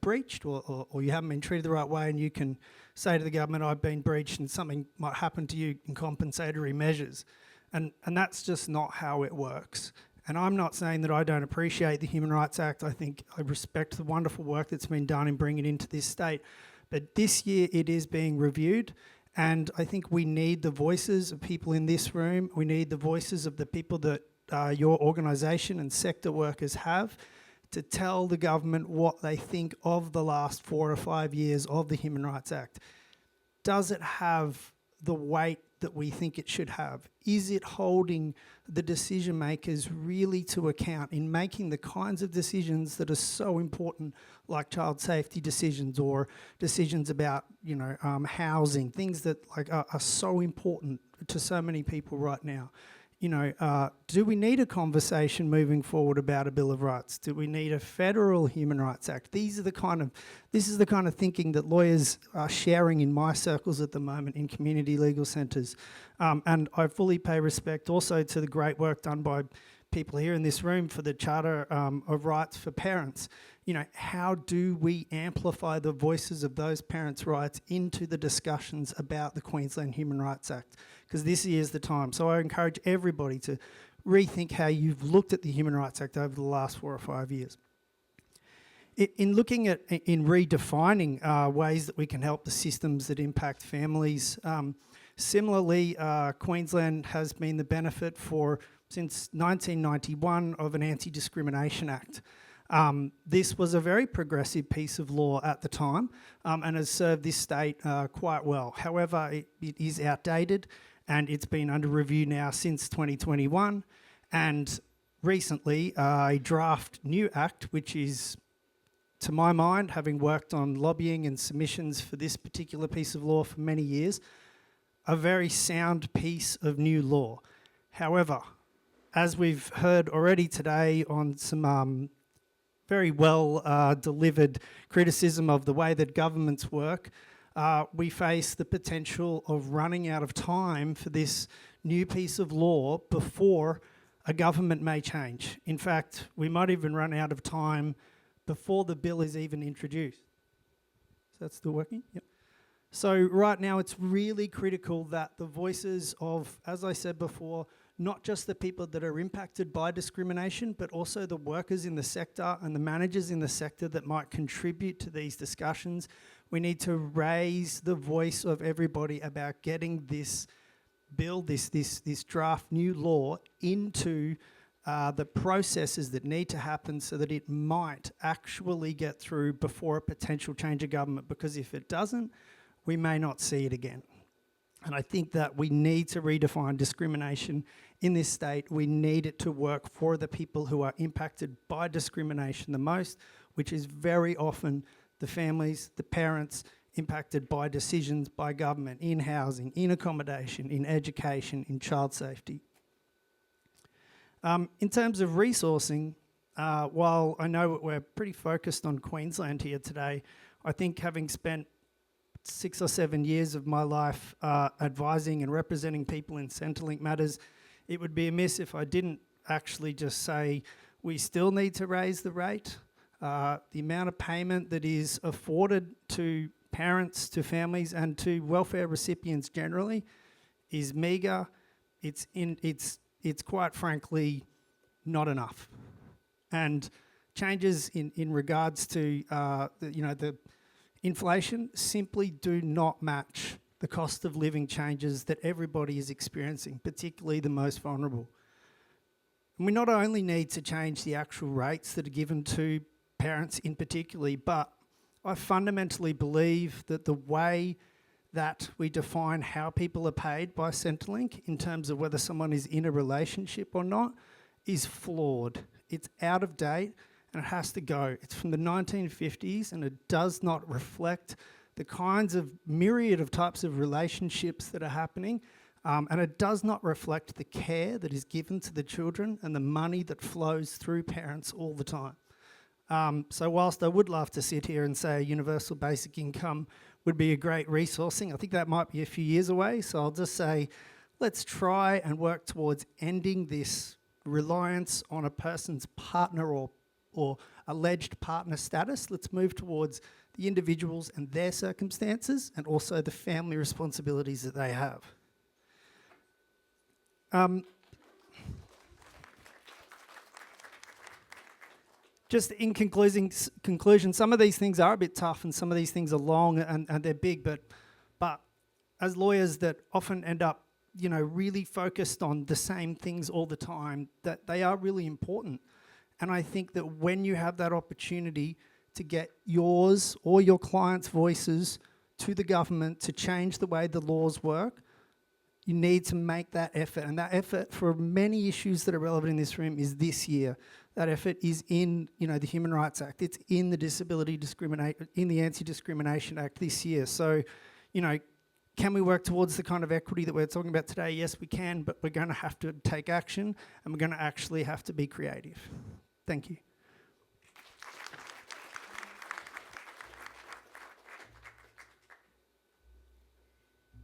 breached or you haven't been treated the right way, and you can say to the government, I've been breached and something might happen to you in compensatory measures. And that's just not how it works. And I'm not saying that I don't appreciate the Human Rights Act. I think I respect the wonderful work that's been done in bringing it into this state. But this year it is being reviewed, and I think we need the voices of people in this room. We need the voices of the people that your organisation and sector workers have to tell the government what they think of the last 4 or 5 years of the Human Rights Act. Does it have the weight that we think it should have? Is it holding the decision makers really to account in making the kinds of decisions that are so important, like child safety decisions or decisions about housing, things that are so important to so many people right now? Do we need a conversation moving forward about a Bill of Rights? Do we need a federal Human Rights Act? This is the kind of thinking that lawyers are sharing in my circles at the moment in community legal centres. And I fully pay respect also to the great work done by people here in this room for the Charter of Rights for Parents. How do we amplify the voices of those parents' rights into the discussions about the Queensland Human Rights Act? Because this is the time. So I encourage everybody to rethink how you've looked at the Human Rights Act over the last 4 or 5 years. In looking at, in redefining ways that we can help the systems that impact families, similarly, Queensland has been the benefit since 1991 of an Anti-Discrimination Act. This was a very progressive piece of law at the time and has served this state quite well. However, it is outdated, and it's been under review now since 2021. And recently, a draft new act, which is, to my mind, having worked on lobbying and submissions for this particular piece of law for many years, a very sound piece of new law. However, as we've heard already today on some very well delivered criticism of the way that governments work, we face the potential of running out of time for this new piece of law before a government may change. In fact, we might even run out of time before the bill is even introduced. Is that still working? Yep. So right now it's really critical that the voices of, as I said before, not just the people that are impacted by discrimination, but also the workers in the sector and the managers in the sector that might contribute to these discussions. We need to raise the voice of everybody about getting this bill, this draft new law into the processes that need to happen so that it might actually get through before a potential change of government, because if it doesn't, we may not see it again. And I think that we need to redefine discrimination in this state. We need it to work for the people who are impacted by discrimination the most. which is very often the families, the parents impacted by decisions by government in housing, in accommodation, in education, in child safety. In terms of resourcing, while I know we're pretty focused on Queensland here today, I think having spent 6 or 7 years of my life advising and representing people in Centrelink matters, it would be amiss if I didn't actually just say we still need to raise the rate. The amount of payment that is afforded to parents, to families and to welfare recipients generally is meagre. It's quite frankly not enough. And changes in regards to the inflation simply do not match the cost of living changes that everybody is experiencing, particularly the most vulnerable. And we not only need to change the actual rates that are given to parents in particular, but I fundamentally believe that the way that we define how people are paid by Centrelink in terms of whether someone is in a relationship or not is flawed. It's out of date and it has to go. It's from the 1950s and it does not reflect the kinds of myriad of types of relationships that are happening, and it does not reflect the care that is given to the children and the money that flows through parents all the time. So whilst I would love to sit here and say universal basic income would be a great resourcing, I think that might be a few years away. So I'll just say, let's try and work towards ending this reliance on a person's partner or alleged partner status. Let's move towards the individuals and their circumstances and also the family responsibilities that they have. Just in conclusion, some of these things are a bit tough and some of these things are long and they're big, but as lawyers that often end up, really focused on the same things all the time, that they are really important. And I think that when you have that opportunity to get yours or your clients' voices to the government to change the way the laws work, you need to make that effort. And that effort for many issues that are relevant in this room is this year. That effort is in, the Human Rights Act. It's in the in the Anti-Discrimination Act this year. So, can we work towards the kind of equity that we're talking about today? Yes, we can, but we're going to have to take action and we're going to actually have to be creative. Thank you.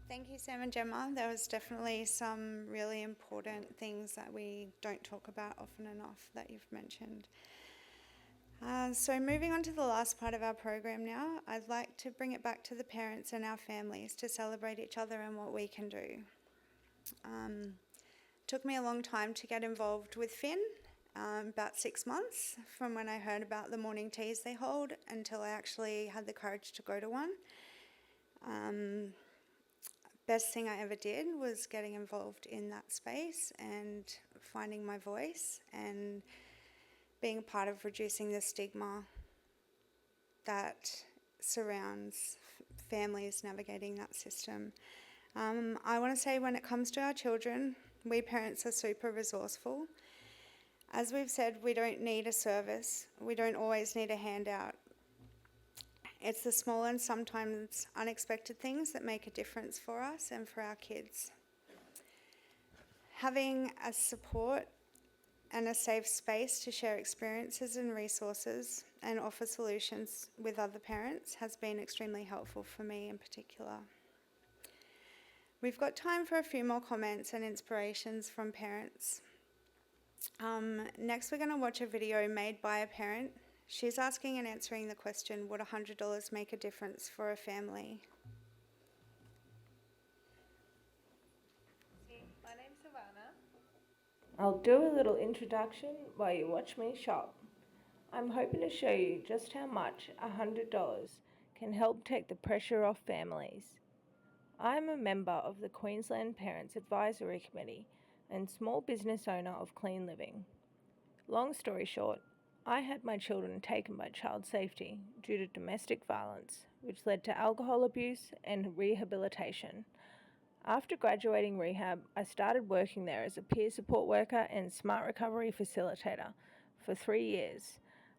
Thank you, Sam and Gemma. There was definitely some really important things that we don't talk about often enough that you've mentioned. So moving on to the last part of our program now, I'd like to bring it back to the parents and our families to celebrate each other and what we can do. Took me a long time to get involved with Finn, about 6 months from when I heard about the morning teas they hold until I actually had the courage to go to one. Best thing I ever did was getting involved in that space and finding my voice and being a part of reducing the stigma that surrounds families navigating that system. I want to say when it comes to our children, we parents are super resourceful. As we've said, we don't need a service. We don't always need a handout. It's the small and sometimes unexpected things that make a difference for us and for our kids. Having a support and a safe space to share experiences and resources and offer solutions with other parents has been extremely helpful for me in particular. We've got time for a few more comments and inspirations from parents. Next, we're going to watch a video made by a parent. She's asking and answering the question, would $100 make a difference for a family? My name's Savannah. I'll do a little introduction while you watch me shop. I'm hoping to show you just how much $100 can help take the pressure off families. I'm a member of the Queensland Parents Advisory Committee and small business owner of Clean Living. Long story short, I had my children taken by child safety due to domestic violence, which led to alcohol abuse and rehabilitation. After graduating rehab, I started working there as a peer support worker and smart recovery facilitator for 3 years.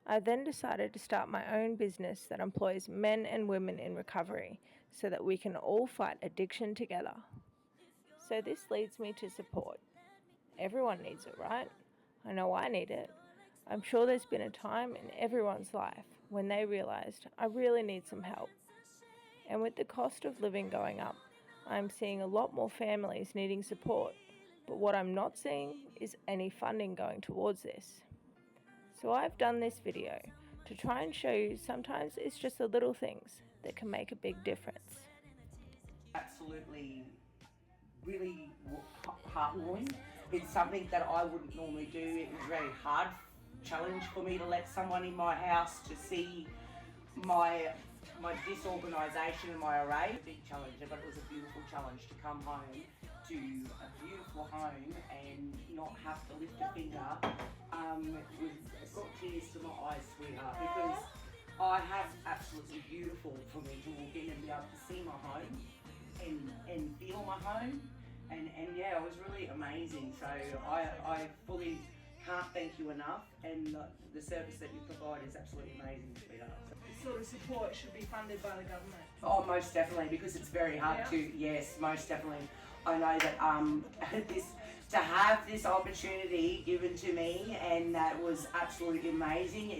I then decided to start my own business that employs men and women in recovery so that we can all fight addiction together. So this leads me to support. Everyone needs it, right? I know I need it. I'm sure there's been a time in everyone's life when they realised I really need some help. And with the cost of living going up, I'm seeing a lot more families needing support. But what I'm not seeing is any funding going towards this. So I've done this video to try and show you sometimes it's just the little things that can make a big difference. Absolutely really heartwarming. It's something that I wouldn't normally do. It was a very hard challenge for me to let someone in my house to see my disorganisation and my array. Big challenge, but it was a beautiful challenge to come home to a beautiful home and not have to lift a finger. It's got tears to my eyes, sweetheart, because I have absolutely beautiful for me to walk in and be able to see my home and feel my home. And yeah, it was really amazing. So I fully can't thank you enough, and the service that you provide is absolutely amazing, sweetheart. This sort of support should be funded by the government. Oh, most definitely, because it's very hard yes, most definitely. I know that to have this opportunity given to me, and that was absolutely amazing.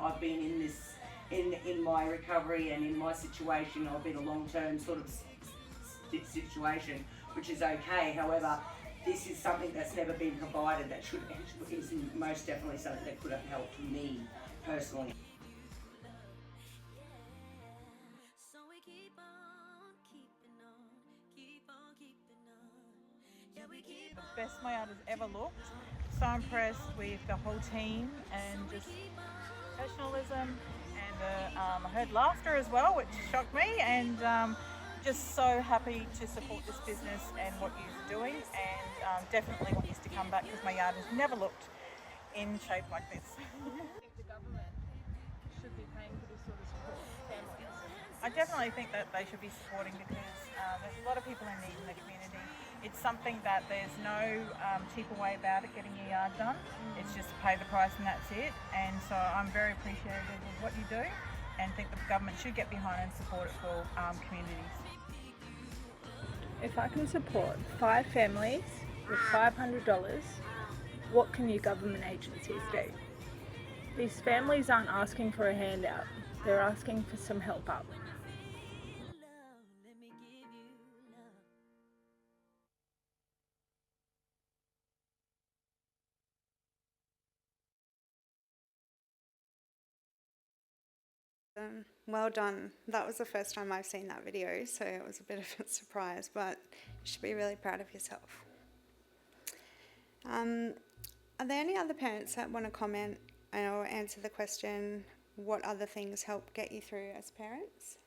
I've been in this, in my recovery and in my situation, I've been a long-term sort of situation, which is okay. However, this is something that's never been provided that is most definitely something that could have helped me personally. The best my art has ever looked. So impressed with the whole team and just professionalism, and I heard laughter as well, which shocked me, and just so happy to support this business and what you're doing, and definitely want you to come back because my yard has never looked in shape like this. I think the government should be paying for this sort of support for families. I definitely think that they should be supporting because there's a lot of people in need in the community. It's something that there's no cheaper way about it, getting your yard done. It's just pay the price and that's it. And so I'm very appreciative of what you do and think the government should get behind and support it for communities. If I can support 5 families with $500, what can you government agencies do? These families aren't asking for a handout, they're asking for some help up. Well done. That was the first time I've seen that video, so it was a bit of a surprise, but you should be really proud of yourself. Are there any other parents that want to comment or answer the question, what other things help get you through as parents?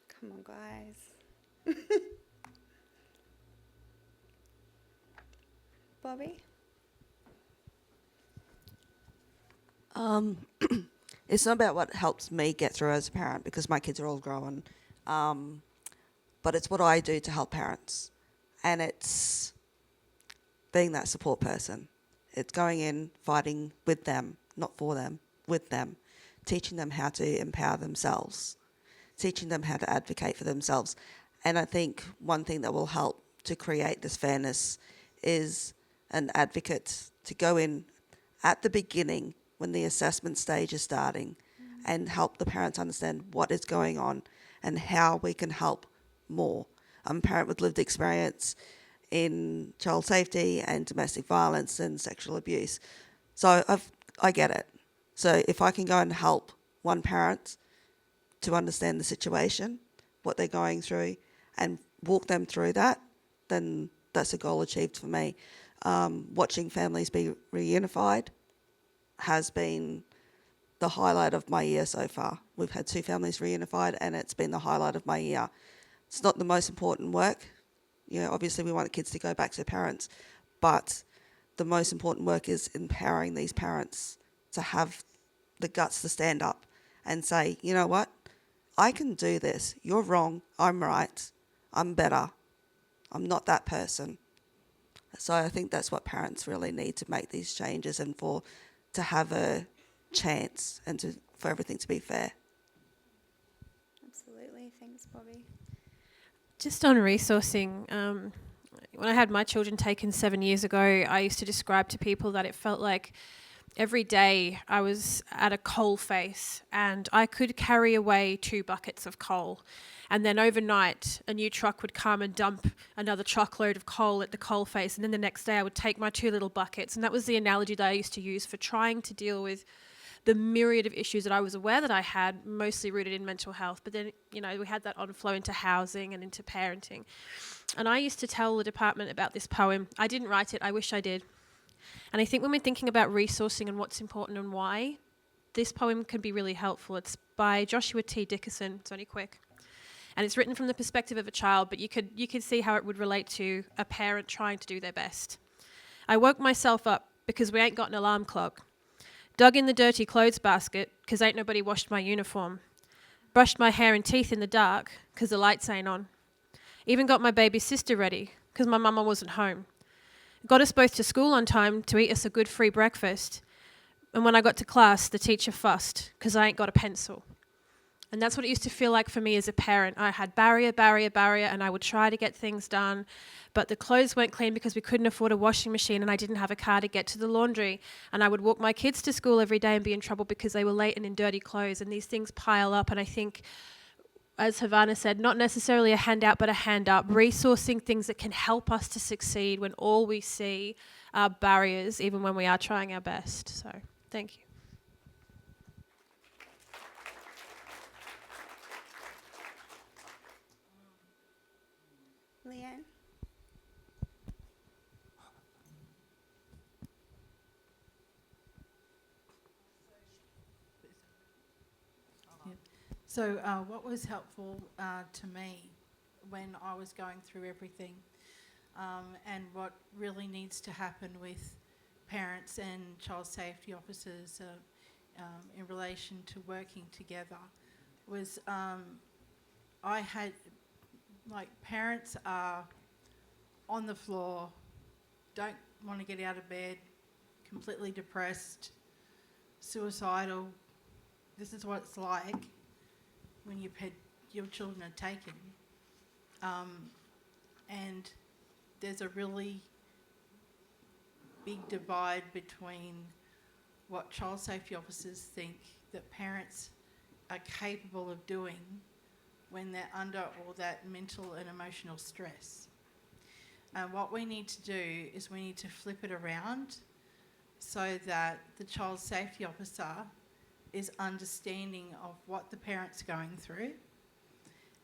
Come on, guys. Bobby? It's not about what helps me get through as a parent because my kids are all grown, but it's what I do to help parents, and it's being that support person. It's going in, fighting with them, not for them, with them, teaching them how to empower themselves, teaching them how to advocate for themselves. And I think one thing that will help to create this fairness is an advocate to go in at the beginning when the assessment stage is starting and help the parents understand what is going on and how we can help more. I'm a parent with lived experience in child safety and domestic violence and sexual abuse. So I get it. So if I can go and help one parent to understand the situation, what they're going through, and walk them through that, then that's a goal achieved for me. Watching families be reunified has been the highlight of my year so far. We've had 2 families reunified and it's been the highlight of my year. It's not the most important work. You know, obviously we want the kids to go back to their parents, but the most important work is empowering these parents to have the guts to stand up and say, you know what, I can do this. You're wrong. I'm right. I'm better. I'm not that person. So I think that's what parents really need to make these changes and to have a chance and for everything to be fair. Absolutely. Thanks, Bobby. Just on resourcing, when I had my children taken 7 years ago, I used to describe to people that it felt like every day I was at a coal face and I could carry away 2 buckets of coal. And then overnight, a new truck would come and dump another truckload of coal at the coal face. And then the next day I would take my 2 little buckets. And that was the analogy that I used to use for trying to deal with the myriad of issues that I was aware that I had, mostly rooted in mental health. But then, you know, we had that on-flow into housing and into parenting. And I used to tell the department about this poem. I didn't write it, I wish I did. And I think when we're thinking about resourcing and what's important and why, this poem can be really helpful. It's by Joshua T. Dickerson. It's only quick. And it's written from the perspective of a child, but you could see how it would relate to a parent trying to do their best. I woke myself up because we ain't got an alarm clock. Dug in the dirty clothes basket because ain't nobody washed my uniform. Brushed my hair and teeth in the dark because the lights ain't on. Even got my baby sister ready because my mama wasn't home. Got us both to school on time to eat us a good free breakfast. And when I got to class, the teacher fussed because I ain't got a pencil. And that's what it used to feel like for me as a parent. I had barrier, and I would try to get things done, but the clothes weren't clean because we couldn't afford a washing machine and I didn't have a car to get to the laundry. And I would walk my kids to school every day and be in trouble because they were late and in dirty clothes. And these things pile up. And I think, as Havana said, not necessarily a handout, but a hand up, resourcing things that can help us to succeed when all we see are barriers, even when we are trying our best. So, thank you. Leanne? So what was helpful to me when I was going through everything and what really needs to happen with parents and child safety officers in relation to working together was I had, like, parents are on the floor, don't want to get out of bed, completely depressed, suicidal. This is what it's like when your children are taken. And there's a really big divide between what child safety officers think that parents are capable of doing when they're under all that mental and emotional stress. And what we need to do is we need to flip it around so that the child safety officer is understanding of what the parent's going through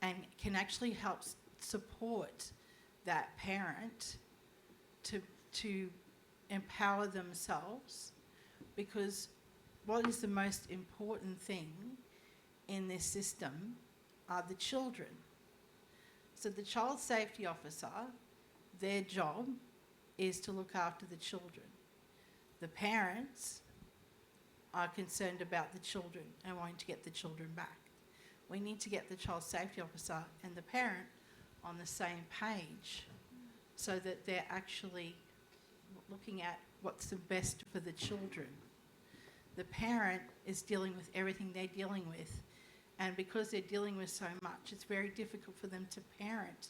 and can actually help support that parent to empower themselves, because what is the most important thing in this system are the children. So the child safety officer, their job is to look after the children. The parents are concerned about the children and wanting to get the children back. We need to get the child safety officer and the parent on the same page so that they're actually looking at what's the best for the children. The parent is dealing with everything they're dealing with, and because they're dealing with so much, it's very difficult for them to parent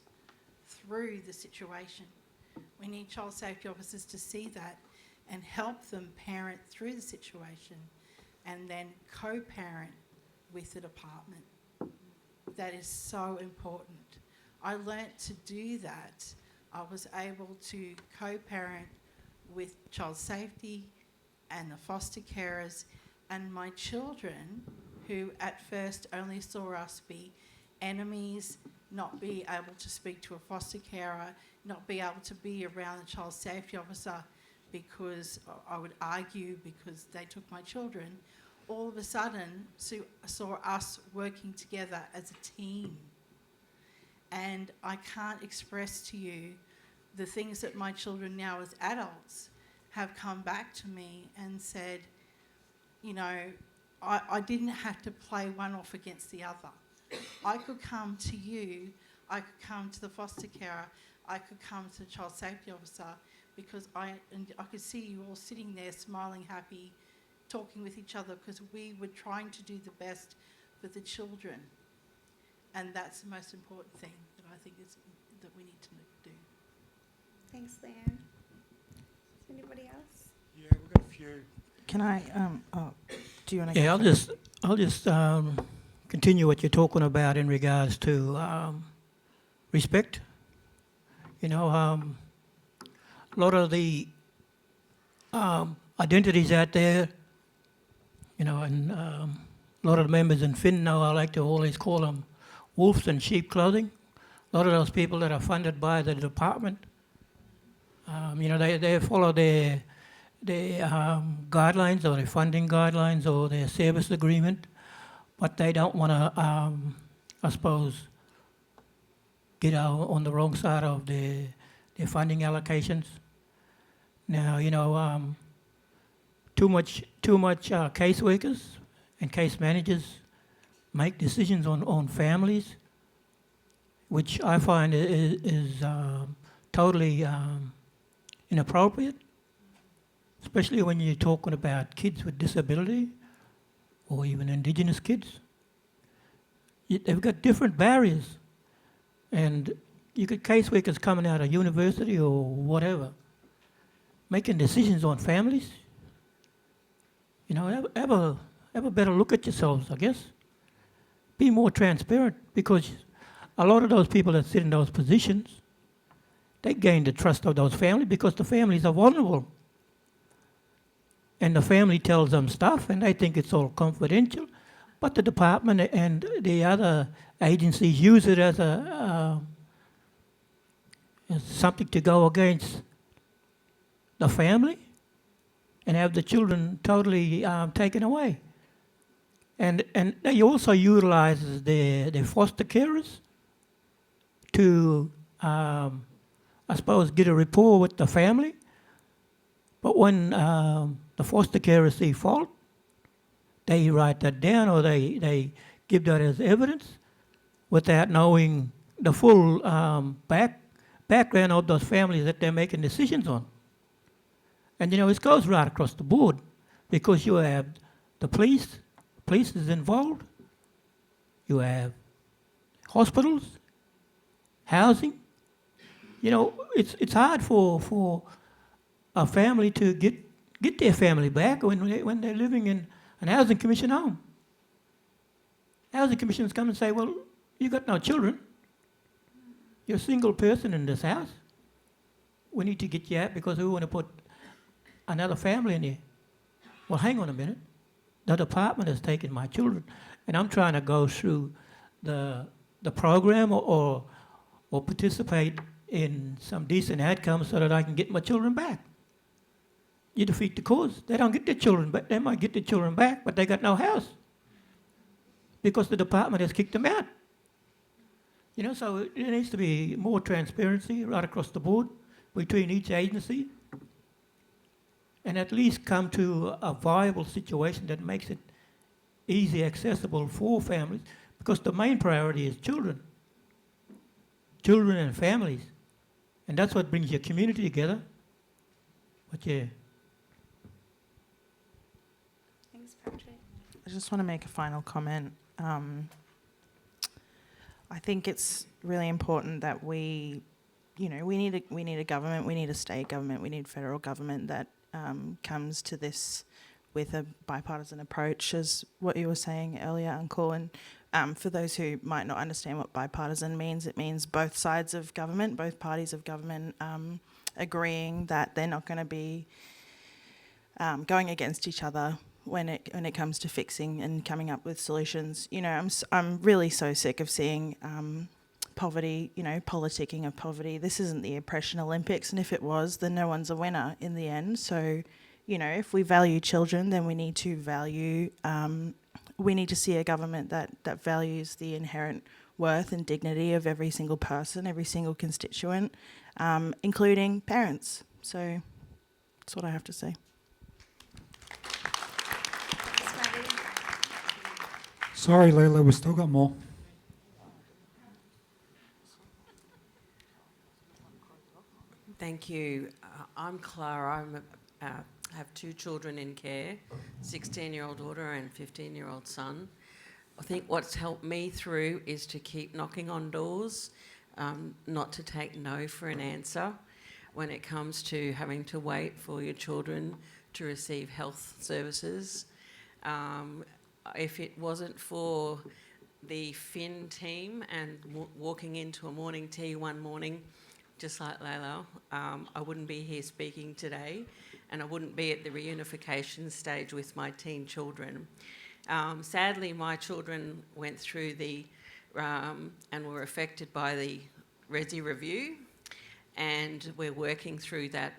through the situation. We need child safety officers to see that and help them parent through the situation and then co-parent with the department. That is so important. I learnt to do that. I was able to co-parent with child safety and the foster carers and my children, who at first only saw us be enemies, not be able to speak to a foster carer, not be able to be around the child safety officer because I would argue because they took my children, all of a sudden saw us working together as a team. And I can't express to you the things that my children now as adults have come back to me and said, you know, I didn't have to play one off against the other. I could come to you, I could come to the foster carer, I could come to the child safety officer because I could see you all sitting there smiling, happy, talking with each other because we were trying to do the best for the children. And that's the most important thing that I think is that we need to do. Thanks, Leanne. Anybody else? Yeah, we've got a few. Can I? Do you want to? Yeah, I'll just continue what you're talking about in regards to respect. You know, a lot of the identities out there, you know, and a lot of the members in Finn know I like to always call them wolves in sheep clothing. A lot of those people that are funded by the department, you know, they follow their guidelines or their funding guidelines or their service agreement, but they don't want to, I suppose, get out on the wrong side of their funding allocations. Now, you know, too much caseworkers and case managers make decisions on families, which I find is totally inappropriate, especially when you're talking about kids with disability or even Indigenous kids. They've got different barriers, and you get caseworkers coming out of university or whatever, making decisions on families. You know, have a better look at yourselves, I guess. Be more transparent, because a lot of those people that sit in those positions, they gain the trust of those families because the families are vulnerable. And the family tells them stuff and they think it's all confidential, but the department and the other agencies use it as as something to go against the family and have the children totally taken away. And they also utilize their foster carers to, I suppose, get a rapport with the family. But when the foster carers see fault, they write that down or they give that as evidence without knowing the full background of those families that they're making decisions on. And, you know, it goes right across the board, because you have the police is involved, you have hospitals, housing. You know, it's hard for a family to get their family back when they're living in an housing commission home. Housing commissions come and say, well, you got no children. You're a single person in this house. We need to get you out because we want to put another family in here. Well, hang on a minute. The department has taken my children, and I'm trying to go through the program or participate in some decent outcomes so that I can get my children back. You defeat the cause. They don't get their children back. They might get their children back, but they got no house because the department has kicked them out. You know, so there needs to be more transparency right across the board between each agency, and at least come to a viable situation that makes it easy accessible for families, because the main priority is children and families, and that's what brings your community together. But yeah. Thanks, Patrick. I just want to make a final comment. I think it's really important that we need a government, we need a state government, we need federal government that comes to this with a bipartisan approach, as what you were saying earlier, Uncle. And for those who might not understand what bipartisan means, it means both sides of government, both parties of government agreeing that they're not going to be going against each other when it comes to fixing and coming up with solutions. You know, I'm really so sick of seeing poverty, you know, politicking of poverty. This isn't the oppression Olympics, and if it was, then no one's a winner in the end. So, you know, if we value children, then we need to value, we need to see a government that values the inherent worth and dignity of every single person, every single constituent, including parents. So that's what I have to say. Sorry, Leila, we've still got more. Thank you. I'm Clara. I'm have 2 children in care, 16-year-old daughter and 15-year-old son. I think what's helped me through is to keep knocking on doors, not to take no for an answer when it comes to having to wait for your children to receive health services. If it wasn't for the Fin team and walking into a morning tea one morning, just like Layla, I wouldn't be here speaking today, and I wouldn't be at the reunification stage with my teen children. Sadly, my children went through and were affected by the Resi review, and we're working through that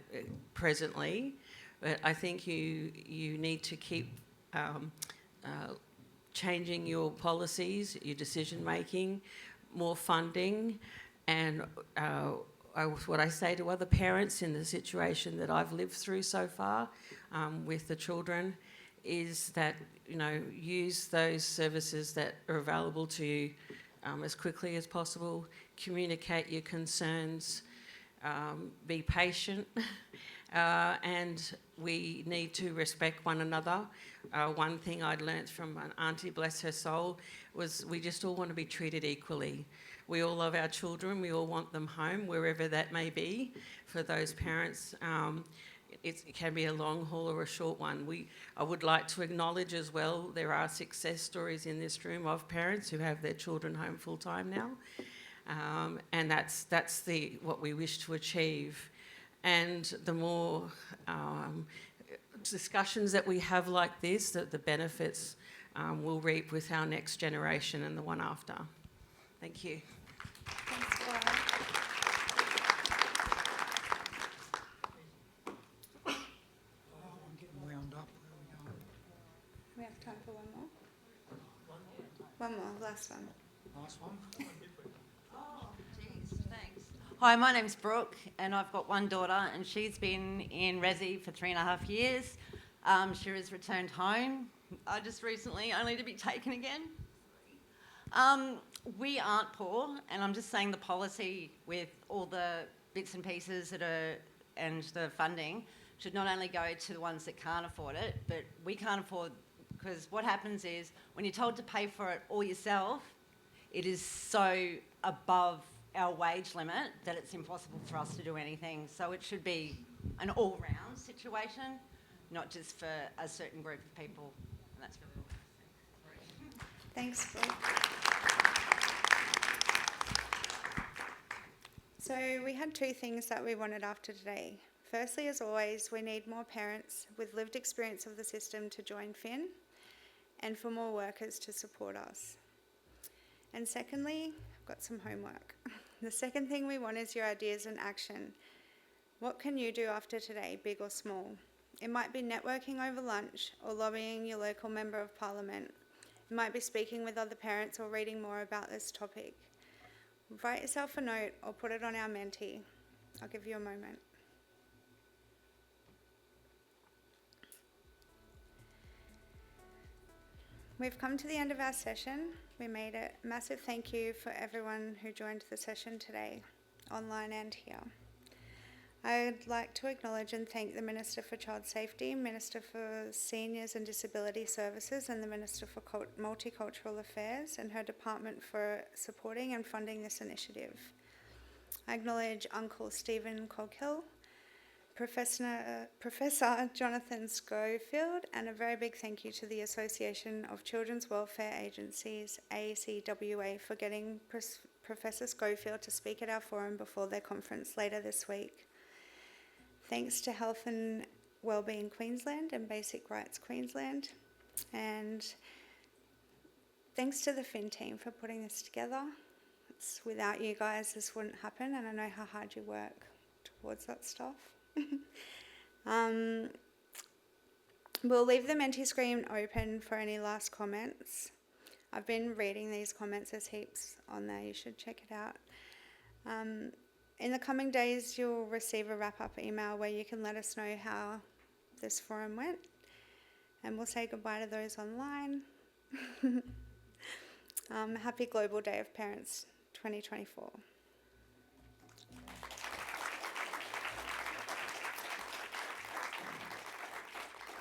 presently. But I think you need to keep changing your policies, your decision making, more funding, and what I say to other parents in the situation that I've lived through so far with the children is that, use those services that are available to you as quickly as possible, communicate your concerns, be patient, and we need to respect one another. One thing I'd learnt from an auntie, bless her soul, was we just all want to be treated equally. We all love our children, we all want them home, wherever that may be. For those parents, it can be a long haul or a short one. I would like to acknowledge as well, there are success stories in this room of parents who have their children home full time now. And that's what we wish to achieve. And the more discussions that we have like this, that the benefits we'll reap with our next generation and the one after. Thank you. Thanks, Laura. I'm getting wound up. We have time for one more. One more, last one. Last one. Oh, geez, thanks. Hi, my name's Brooke, and I've got one daughter, and she's been in Resi for 3.5 years. She has returned home just recently, only to be taken again. We aren't poor, and I'm just saying the policy with all the bits and pieces and the funding should not only go to the ones that can't afford it, but we can't afford, because what happens is when you're told to pay for it all yourself, it is so above our wage limit that it's impossible for us to do anything. So it should be an all-round situation, not just for a certain group of people. And that's really all. Thanks, Brooke. So we had 2 things that we wanted after today. Firstly, as always, we need more parents with lived experience of the system to join Fin, and for more workers to support us. And secondly, I've got some homework. The second thing we want is your ideas and action. What can you do after today, big or small? It might be networking over lunch or lobbying your local member of parliament. It might be speaking with other parents or reading more about this topic. Write yourself a note or put it on our Menti. I'll give you a moment. We've come to the end of our session. We made a massive thank you for everyone who joined the session today, online and here. I'd like to acknowledge and thank the Minister for Child Safety, Minister for Seniors and Disability Services, and the Minister for Multicultural Affairs and her department for supporting and funding this initiative. I acknowledge Uncle Stephen Coghill, Professor Jonathan Scourfield, and a very big thank you to the Association of Children's Welfare Agencies, ACWA, for getting Professor Scourfield to speak at our forum before their conference later this week. Thanks to Health and Wellbeing Queensland and Basic Rights Queensland, and thanks to the Fin team for putting this together. Without you guys, this wouldn't happen, and I know how hard you work towards that stuff. We'll leave the Menti screen open for any last comments. I've been reading these comments, there's heaps on there, you should check it out. In the coming days, you'll receive a wrap-up email where you can let us know how this forum went, and we'll say goodbye to those online. Happy Global Day of Parents 2024.